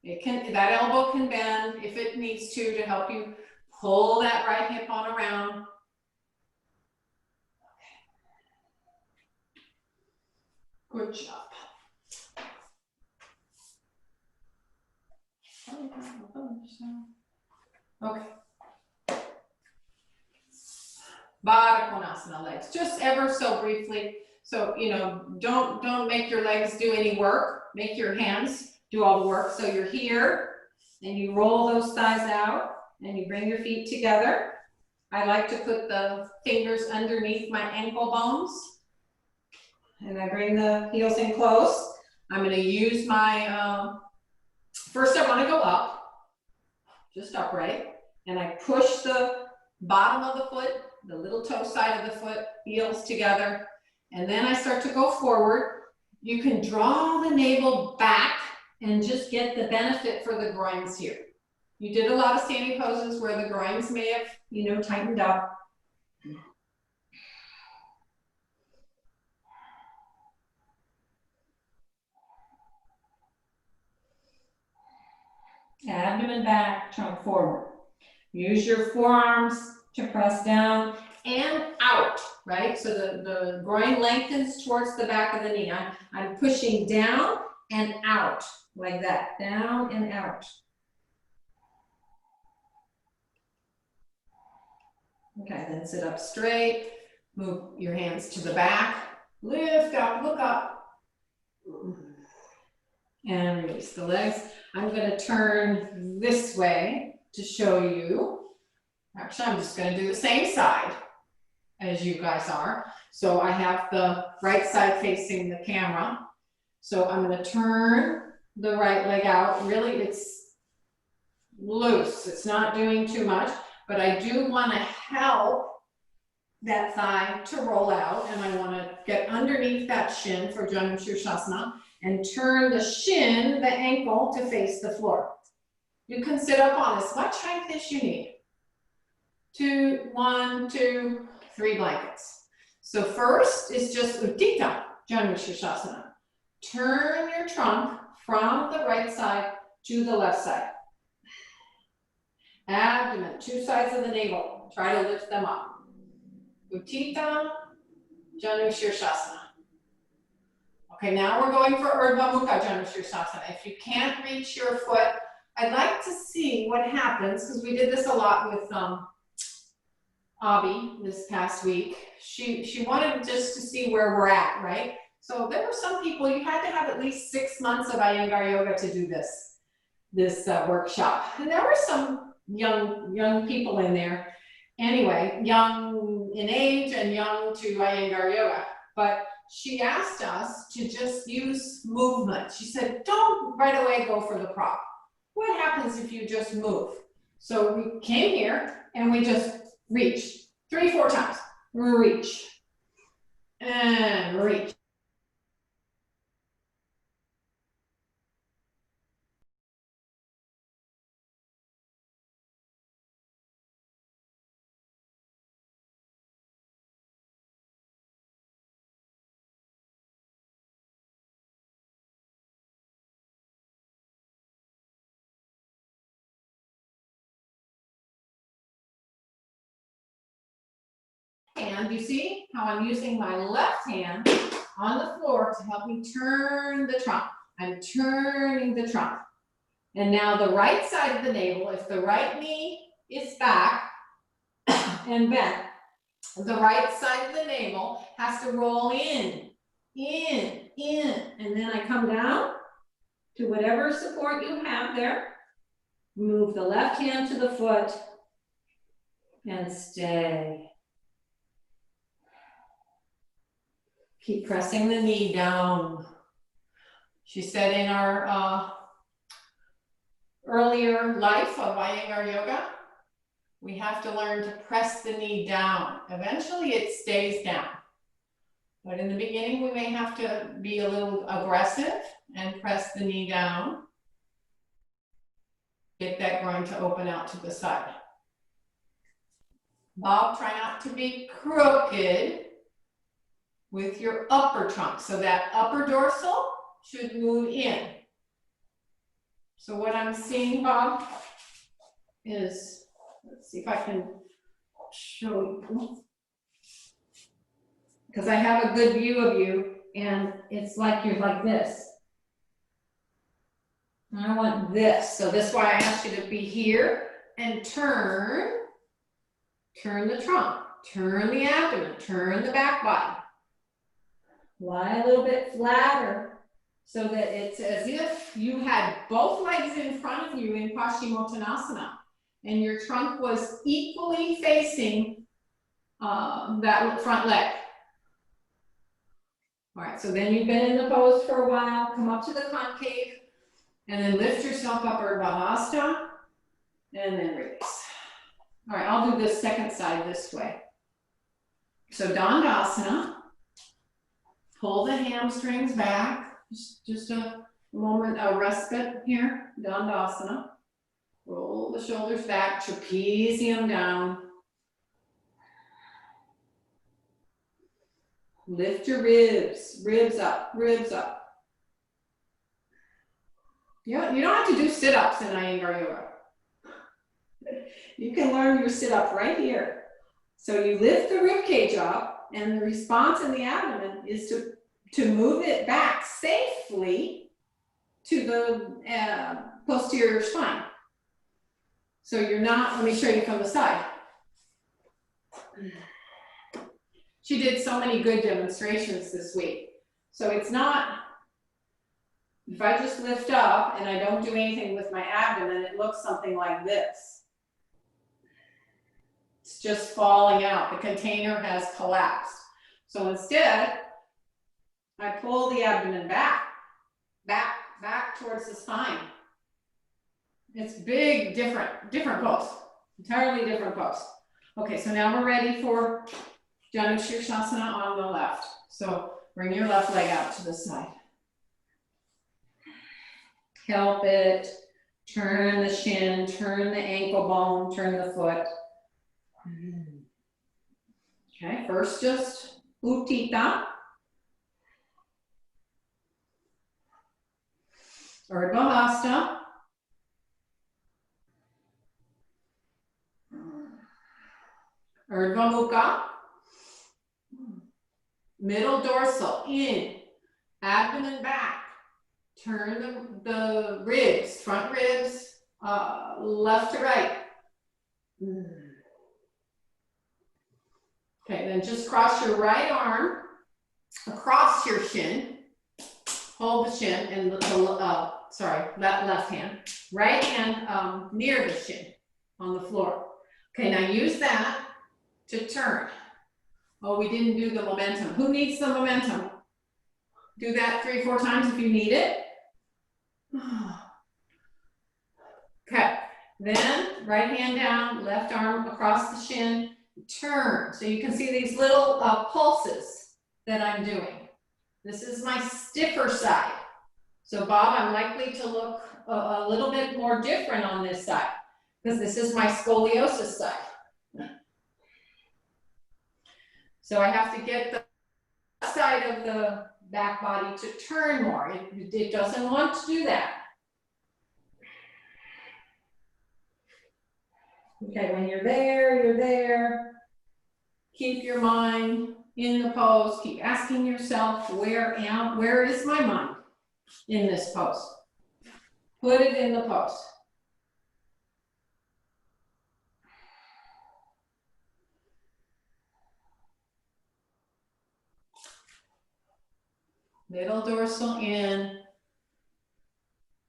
That elbow can bend if it needs to help you pull that right hip on around. Okay. Good job. Okay. Baddha Konasana legs, just ever so briefly. So, don't make your legs do any work. Make your hands do all the work. So you're here and you roll those thighs out and you bring your feet together. I like to put the fingers underneath my ankle bones and I bring the heels in close. I'm going to use my, first I want to go up, just upright, and I push the bottom of the foot, the little toe side of the foot, heels together, and then I start to go forward. You can draw the navel back and just get the benefit for the groins here. You did a lot of standing poses where the groins may have, tightened up. Abdomen back, trunk forward. Use your forearms to press down and out, right? So the groin lengthens towards the back of the knee. I'm pushing down and out, like that, down and out. Okay, then sit up straight, move your hands to the back, lift up, look up, and release the legs. I'm gonna turn this way to show you. Actually, I'm just gonna do the same side as you guys are. So I have the right side facing the camera. So I'm gonna turn the right leg out. Really, it's loose. It's not doing too much, but I do wanna help that thigh to roll out, and I wanna get underneath that shin for Janu Shirshasana and turn the shin, the ankle, to face the floor. You can sit up on as much height as you need. 1, 2, 3 blankets. So first is just Uddita Janu Shirshasana. Turn your trunk from the right side to the left side. Abdomen, two sides of the navel. Try to lift them up. Utthita, Janu Shirshasana. Okay, now we're going for Urdhva Mukha Janu Shirshasana. If you can't reach your foot, I'd like to see what happens, because we did this a lot with Abby this past week. She wanted just to see where we're at, right? So there were some people, you had to have at least 6 months of Iyengar yoga to do this workshop. And there were some young people in there. Anyway, young in age and young to Iyengar yoga. But she asked us to just use movement. She said, don't right away go for the prop. What happens if you just move? So we came here and we just reached 3-4 times. Reach and reach. And you see how I'm using my left hand on the floor to help me turn the trunk. I'm turning the trunk. And now the right side of the navel, if the right knee is back and bent, the right side of the navel has to roll in, and then I come down to whatever support you have there. Move the left hand to the foot and stay. Keep pressing the knee down. She said in our earlier life of Iyengar yoga, we have to learn to press the knee down. Eventually it stays down. But in the beginning, we may have to be a little aggressive and press the knee down. Get that groin to open out to the side. Bob, try not to be crooked with your upper trunk. So that upper dorsal should move in. So what I'm seeing, Bob, is, let's see if I can show you. Because I have a good view of you, and it's like you're like this. And I want this. So that's why I asked you to be here and turn the trunk, turn the abdomen, turn the back body. Lie a little bit flatter so that it's as if you had both legs in front of you in Paschimottanasana and your trunk was equally facing that front leg. All right, so then you've been in the pose for a while, come up to the concave, and then lift yourself up, Urdhva Hasta, and then release. All right, I'll do this second side this way. So Dandasana, pull the hamstrings back, just a moment of respite here, Dandasana. Roll the shoulders back, trapezium down. Lift your ribs, ribs up, ribs up. You don't have to do sit-ups in Iyengar yoga. You can learn your sit-up right here. So you lift the rib cage up, and the response in the abdomen is to move it back safely to the posterior spine. So you're not, let me show you from the side. She did so many good demonstrations this week. So it's not, if I just lift up and I don't do anything with my abdomen, it looks something like this. It's just falling out. The container has collapsed. So instead, I pull the abdomen back towards the spine. It's big, different pose, entirely different pose. Okay, so now we're ready for Janu Shirshasana on the left. So bring your left leg out to the side. Help it. Turn the shin, turn the ankle bone, turn the foot. Okay, first just Utthita. Urdhva Hasta. Urdhva Mukha. Middle dorsal in, abdomen back. Turn the ribs, front ribs, left to right. Okay, then just cross your right arm across your shin. Hold the shin and that left hand. Right hand near the shin on the floor. Okay, now use that to turn. Oh, we didn't do the momentum. Who needs the momentum? Do that 3 or 4 times if you need it. Okay, then right hand down, left arm across the shin, turn. So you can see these little pulses that I'm doing. This is my stiffer side. So Bob, I'm likely to look a little bit more different on this side because this is my scoliosis side. So I have to get the side of the back body to turn more. It doesn't want to do that. Okay, when you're there. Keep your mind in the pose. Keep asking yourself, where is my mind in this pose? Put it in the pose. Middle dorsal in.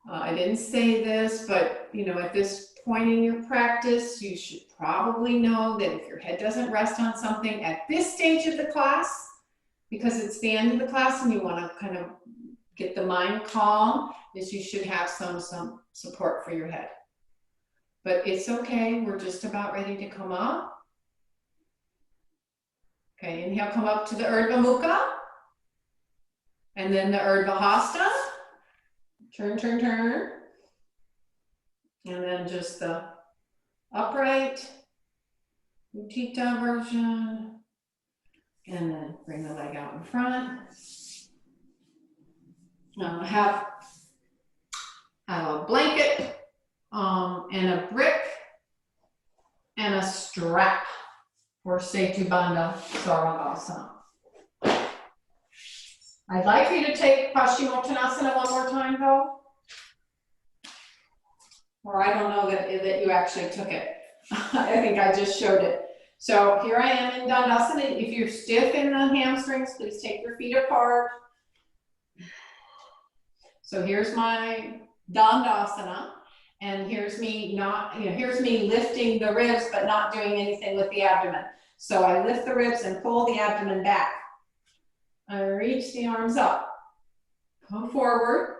I didn't say this, but at this point in your practice, you should probably know that if your head doesn't rest on something at this stage of the class, because it's the end of the class and you want to kind of get the mind calm, is you should have some support for your head. But it's okay, we're just about ready to come up. Okay, inhale, come up to the Urdhva Mukha. And then the Urdhva Hasta. Turn. And then just the upright, Utthita version. And then bring the leg out in front. Now I have a blanket and a brick and a strap for Setu Bandha Sarvangasana. I'd like you to take Paschimottanasana one more time though. Or I don't know that you actually took it. I think I just showed it. So here I am in Dandasana. If you're stiff in the hamstrings, please take your feet apart. So here's my Dandasana. And here's me here's me lifting the ribs, but not doing anything with the abdomen. So I lift the ribs and pull the abdomen back. I reach the arms up. Come forward.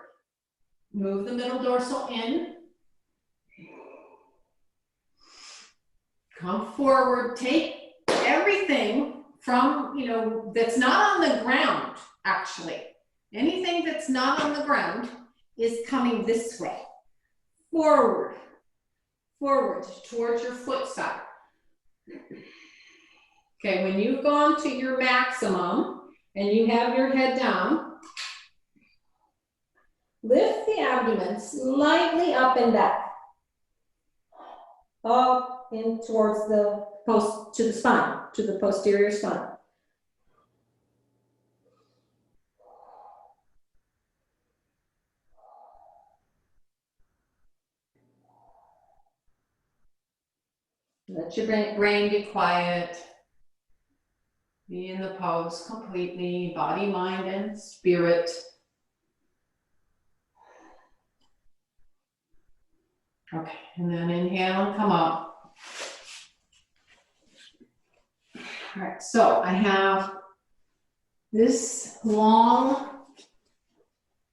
Move the middle dorsal in. Come forward. Take everything from, that's not on the ground, actually. Anything that's not on the ground is coming this way. Forward towards your foot side. Okay, when you've gone to your maximum and you have your head down, lift the abdomen slightly up and back. Up in towards to the spine, to the posterior spine. Let your brain be quiet. Be in the pose completely, body, mind, and spirit. Okay, and then inhale and come up. All right, so I have this long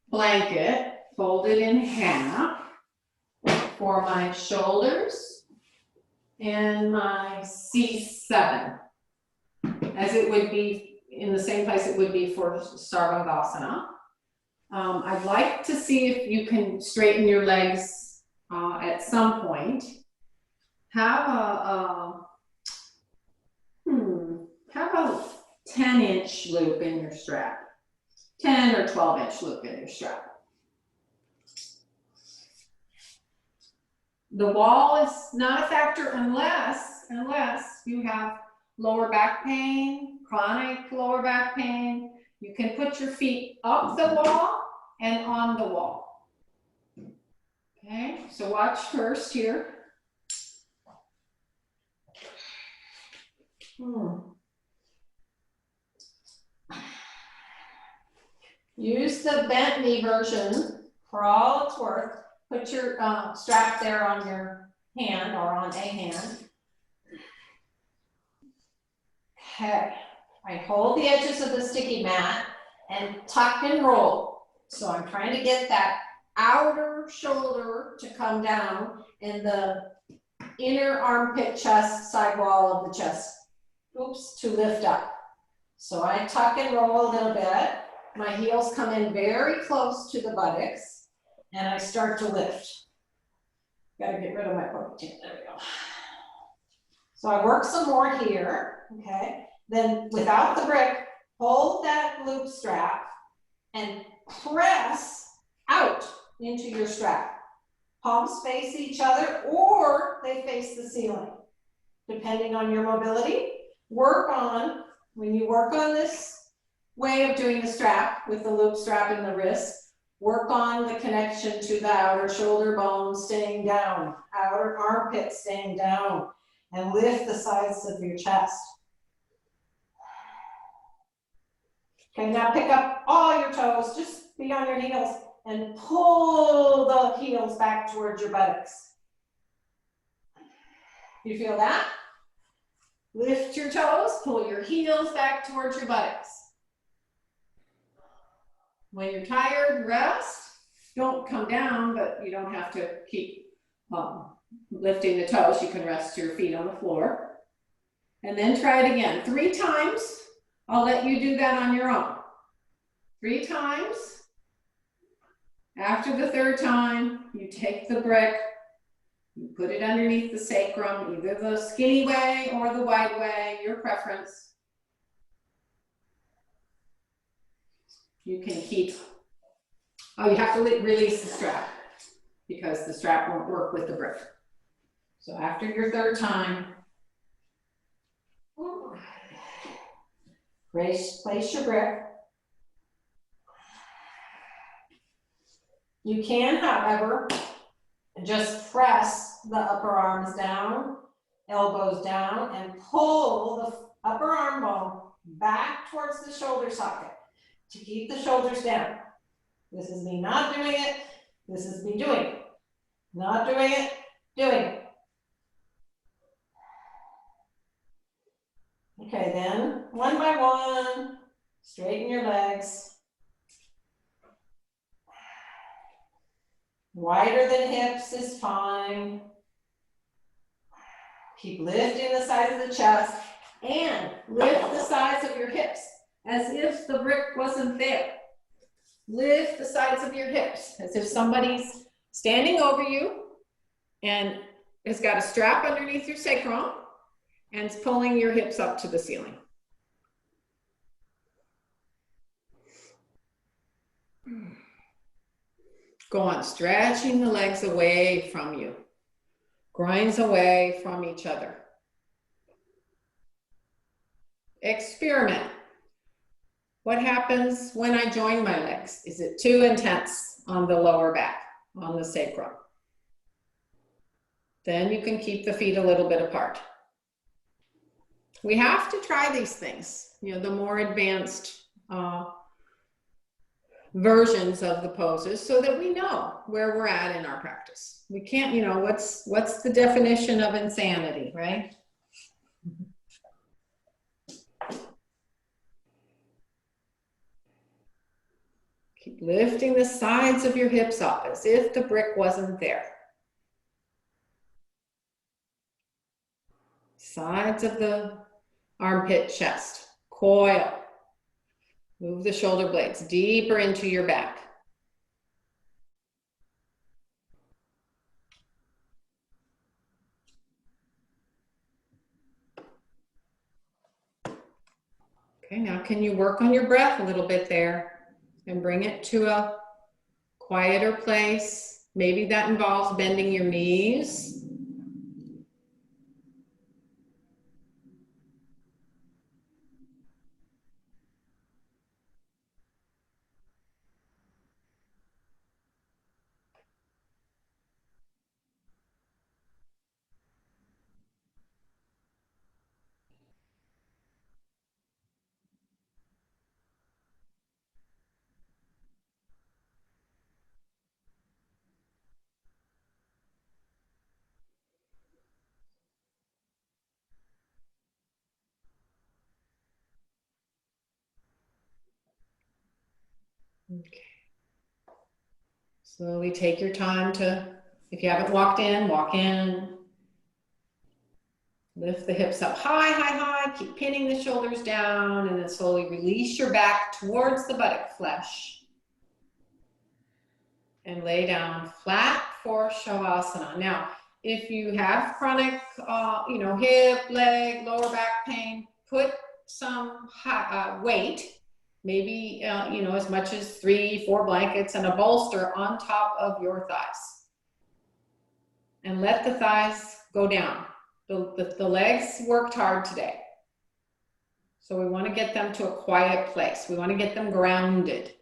blanket folded in half for my shoulders and my C7, as it would be in the same place it would be for Sarvangasana. I'd like to see if you can straighten your legs at some point. Have a 10-inch loop in your strap. 10 or 12-inch loop in your strap. The wall is not a factor unless you have lower back pain, chronic lower back pain, you can put your feet up the wall and on the wall. Okay, so watch first here. Use the bent knee version for all it's worth. Put your strap there on your hand or on a hand. Okay, I hold the edges of the sticky mat and tuck and roll. So I'm trying to get that outer shoulder to come down and the inner armpit chest sidewall of the chest, to lift up. So I tuck and roll a little bit. My heels come in very close to the buttocks and I start to lift. Gotta get rid of my ponytail, there we go. So I work some more here, okay? Then without the brick, hold that loop strap and press out into your strap. Palms face each other or they face the ceiling, depending on your mobility. When you work on this way of doing the strap with the loop strap in the wrist, work on the connection to the outer shoulder bone staying down, outer armpit staying down, and lift the sides of your chest. Okay, now pick up all your toes, just be on your heels and pull the heels back towards your buttocks. You feel that? Lift your toes, pull your heels back towards your buttocks. When you're tired, rest. Don't come down, but you don't have to keep lifting the toes. You can rest your feet on the floor. And then try it again. 3 times. I'll let you do that on your own. 3 times. After the 3rd time, you take the brick, you put it underneath the sacrum, either the skinny way or the wide way, your preference. You can keep, you have to release the strap because the strap won't work with the brick. So after your 3rd time, place your brick. You can, however, just press the upper arms down, elbows down, and pull the upper arm bone back towards the shoulder socket to keep the shoulders down. This is me not doing it. This is me doing it. Not doing it, doing it. Okay, then one by one, straighten your legs. Wider than hips is fine. Keep lifting the sides of the chest and lift the sides of your hips as if the brick wasn't there. Lift the sides of your hips as if somebody's standing over you and has got a strap underneath your sacrum and is pulling your hips up to the ceiling. Go on, stretching the legs away from you. Groins away from each other. Experiment. What happens when I join my legs? Is it too intense on the lower back, on the sacrum? Then you can keep the feet a little bit apart. We have to try these things, the more advanced versions of the poses so that we know where we're at in our practice. We can't, what's the definition of insanity, right? Keep lifting the sides of your hips up as if the brick wasn't there. Sides of the armpit chest, coil. Move the shoulder blades deeper into your back. Okay, now can you work on your breath a little bit there and bring it to a quieter place? Maybe that involves bending your knees. Okay. Slowly take your time to, if you haven't walked in, walk in. Lift the hips up high, high, high. Keep pinning the shoulders down, and then slowly release your back towards the buttock flesh. And lay down flat for Shavasana. Now, if you have chronic, hip, leg, lower back pain, put some weight, maybe, as much as 3-4 blankets and a bolster on top of your thighs. And let the thighs go down. The legs worked hard today. So we want to get them to a quiet place. We want to get them grounded.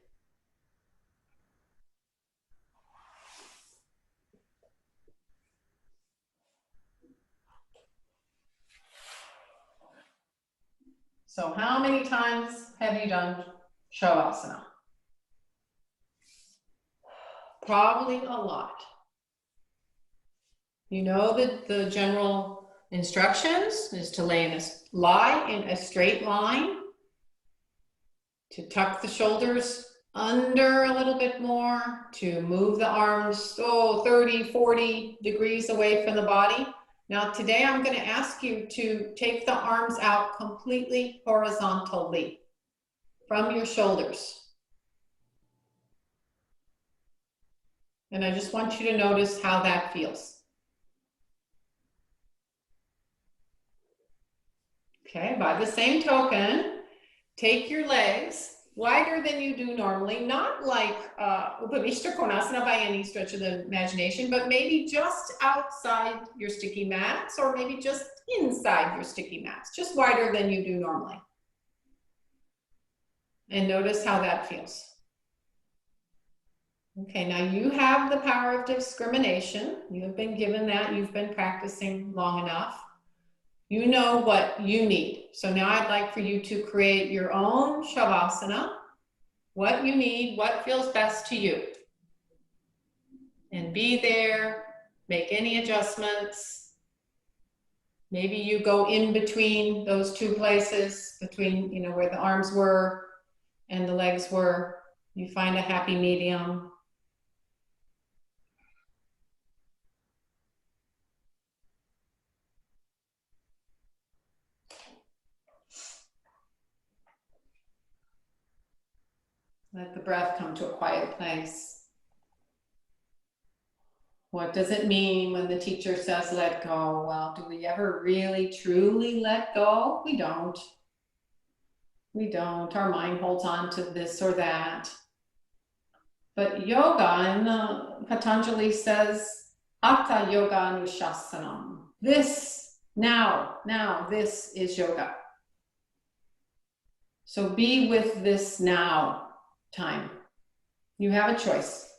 So how many times have you done Shavasana? Probably a lot. You know that the general instructions is to lie in a straight line, to tuck the shoulders under a little bit more, to move the arms 30, 40 degrees away from the body. Now today I'm going to ask you to take the arms out completely horizontally from your shoulders. And I just want you to notice how that feels. Okay, by the same token, take your legs wider than you do normally, not like Upavishta Konasana by any stretch of the imagination, but maybe just outside your sticky mats, or maybe just inside your sticky mats, just wider than you do normally. And notice how that feels. Okay, now you have the power of discrimination. You have been given that. You've been practicing long enough. You know what you need. So now I'd like for you to create your own Shavasana, what you need, what feels best to you. And be there, make any adjustments. Maybe you go in between those two places, between, where the arms were and the legs were. You find a happy medium. Let the breath come to a quiet place. What does it mean when the teacher says let go? Well, do we ever really truly let go? We don't. We don't. Our mind holds on to this or that. But yoga, and Patanjali says, Atta yoga anushasanam. This, now, this is yoga. So be with this now time. You have a choice.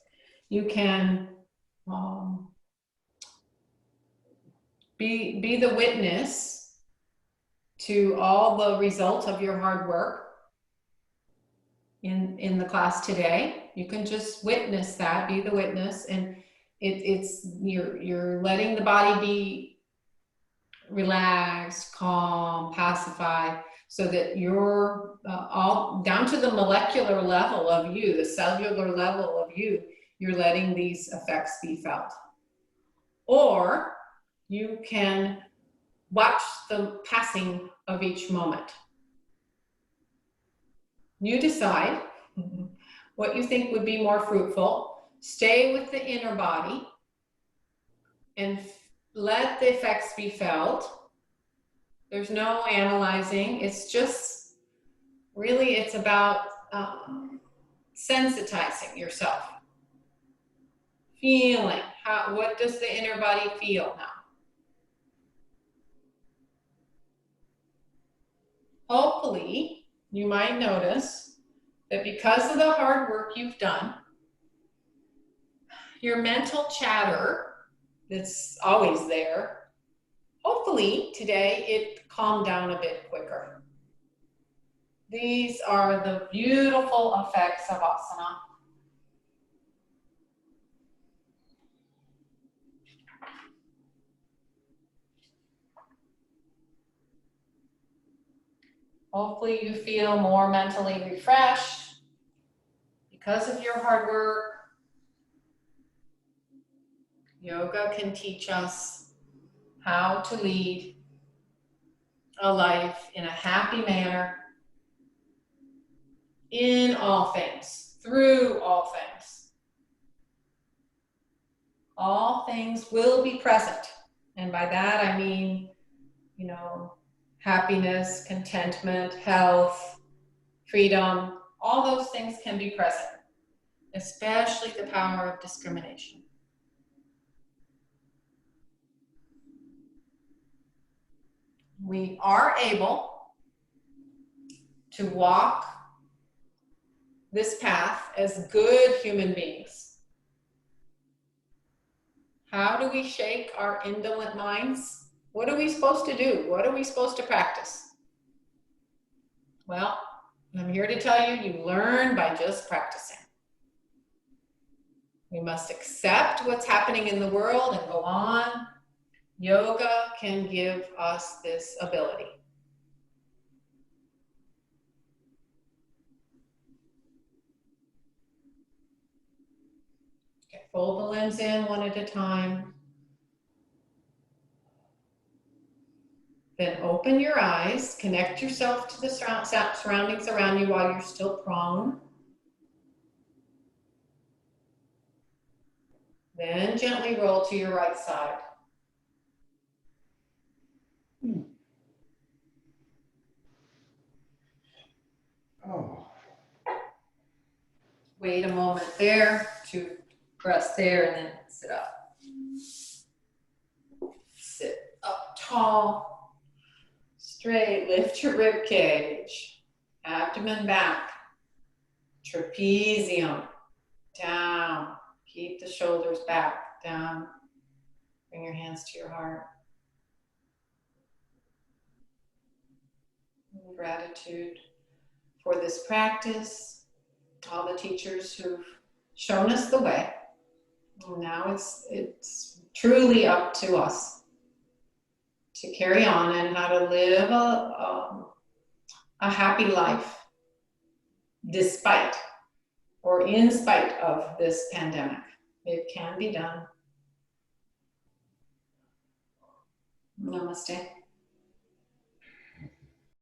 You can be the witness to all the result of your hard work in the class today. You can just witness that, be the witness, and you're letting the body be relaxed, calm, pacified, so that you're all down to the molecular level of you, the cellular level of you, you're letting these effects be felt. Or you can watch the passing of each moment. You decide what you think would be more fruitful. Stay with the inner body and let the effects be felt. There's no analyzing. It's just, really, it's about sensitizing yourself. Feeling, what does the inner body feel now? Hopefully, you might notice that because of the hard work you've done, your mental chatter that's always there, hopefully today it calmed down a bit quicker. These are the beautiful effects of asana. Hopefully you feel more mentally refreshed because of your hard work, yoga can teach us how to lead a life in a happy manner in all things, through all things. All things will be present. And by that I mean, you know, happiness, contentment, health, freedom, all those things can be present, especially the power of discrimination. We are able to walk this path as good human beings. How do we shake our indolent minds? What are we supposed to do? What are we supposed to practice? Well, I'm here to tell you, you learn by just practicing. We must accept what's happening in the world and go on. Yoga can give us this ability. Okay, fold the limbs in one at a time. Then open your eyes, connect yourself to the surroundings around you while you're still prone. Then gently roll to your right side. Oh. Wait a moment there to press there and then sit up. Sit up tall, straight, lift your rib cage, abdomen back, trapezium, down, keep the shoulders back, down, bring your hands to your heart. And gratitude for this practice, all the teachers who've shown us the way. Now it's truly up to us to carry on and how to live a happy life despite or in spite of this pandemic. It can be done. Namaste.